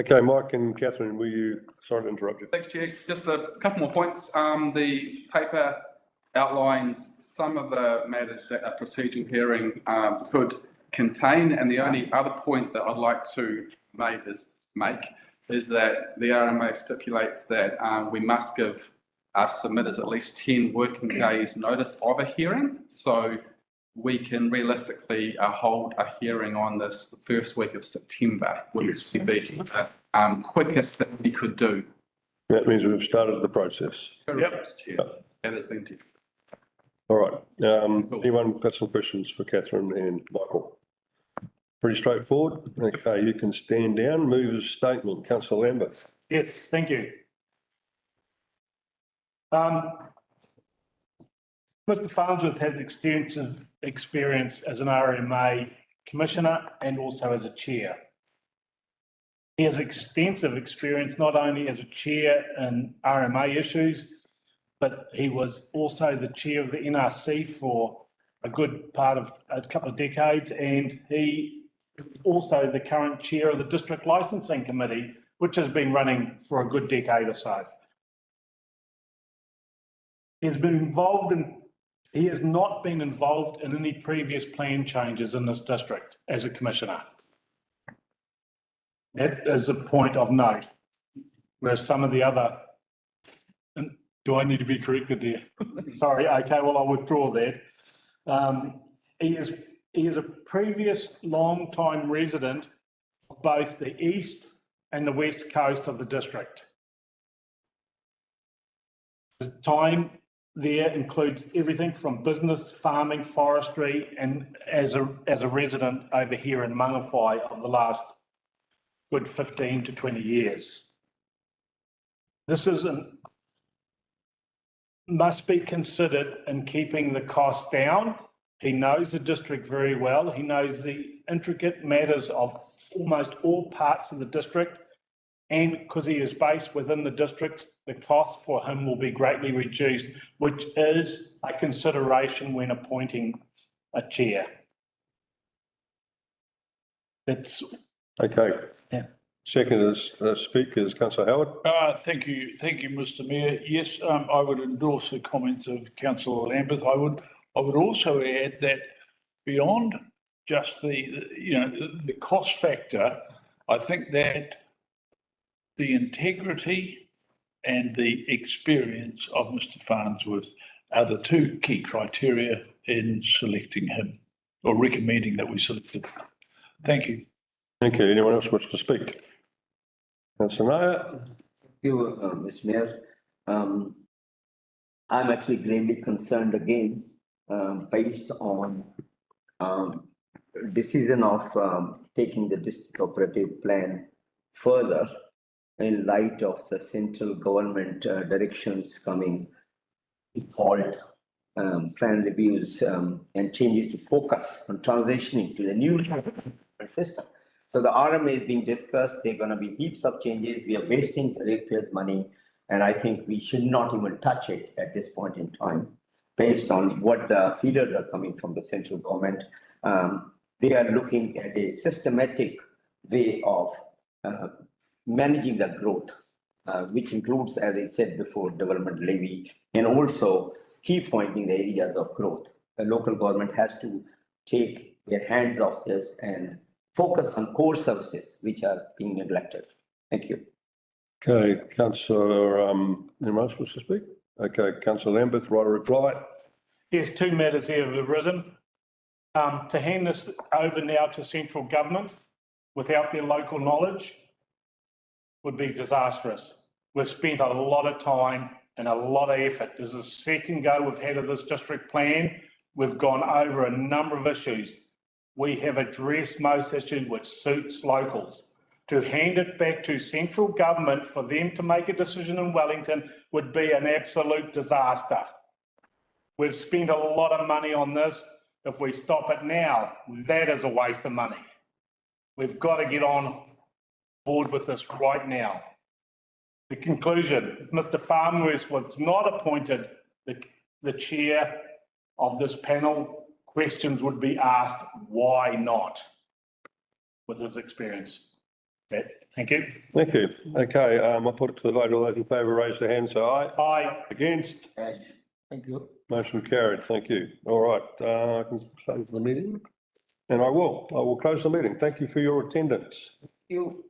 Okay, Mike and Catherine, sorry to interrupt you. Thanks, Chair. Just a couple more points. The paper outlines some of the matters that a procedural hearing could contain, and the only other point that I'd like to make is that the RMA stipulates that we must give our submitters at least 10 working days notice of a hearing, so we can realistically hold a hearing on this the first week of September, which would be the quickest that we could do. That means we've started the process. Yep. Chair. That is the intent. All right. Anyone got some questions for Catherine and Michael? Pretty straightforward. Okay, you can stand down. Mover's statement, Councillor Lambeth. Yes, thank you. Mr. Farnsworth has extensive experience as an RMA commissioner and also as a chair. He has extensive experience not only as a chair in RMA issues, but he was also the chair of the NRC for a good part of a couple of decades, and he is also the current chair of the District Licensing Committee, which has been running for a good decade or so. He has not been involved in any previous plan changes in this district as a commissioner. That is a point of note, whereas some of the other, and do I need to be corrected there? Sorry, okay, well, I'll withdraw that. He is a previous long-time resident of both the east and the west coast of the district. His time there includes everything from business, farming, forestry, and as a resident over here in Mangawhai of the last good 15 to 20 years. This must be considered in keeping the costs down. He knows the district very well. He knows the intricate matters of almost all parts of the district. And because he is based within the district, the cost for him will be greatly reduced, which is a consideration when appointing a chair. It's Okay. Yeah. Second speaker is Councillor Howard. Thank you, Mr. Mayor. Yes, I would endorse the comments of Councillor Lambeth. I would also add that beyond just the cost factor, I think that the integrity and the experience of Mr. Farnsworth are the two key criteria in selecting him or recommending that we select him. Thank you. Thank you. Anyone else wish to speak? Councillor Naya. Thank you, Mr. Mayor. I'm actually gravely concerned again, based on decision of taking the district operative plan further in light of the central government directions coming default plan reviews and changes to focus on transitioning to the new system. So the RMA is being discussed. There are going to be heaps of changes. We are wasting the ratepayers' money, and I think we should not even touch it at this point in time, based on what the feeders are coming from the central government. They are looking at a systematic way of managing the growth, which includes, as I said before, development levy, and also keep pointing the areas of growth. The local government has to take their hands off this and focus on core services which are being neglected. Thank you. Okay, Councillor, anyone else wish to speak? Okay, Councillor Lambeth, right or reply? Yes, two matters here have arisen. To hand this over now to central government without their local knowledge would be disastrous. We've spent a lot of time and a lot of effort. This is the second go we've had of this district plan. We've gone over a number of issues. We have addressed most issues which suits locals. To hand it back to central government for them to make a decision in Wellington would be an absolute disaster. We've spent a lot of money on this. If we stop it now, that is a waste of money. We've got to get on board with this right now. The conclusion, Mr. Farnsworth was not appointed the chair of this panel. Questions would be asked, why not? With his experience. That Thank you. Thank you. Okay, I'll put it to the vote. All those in favour, raise their hand, say aye. Aye. Against? Ash. Thank you. Motion carried. Thank you. All right, I can close the meeting. And I will close the meeting. Thank you for your attendance. You.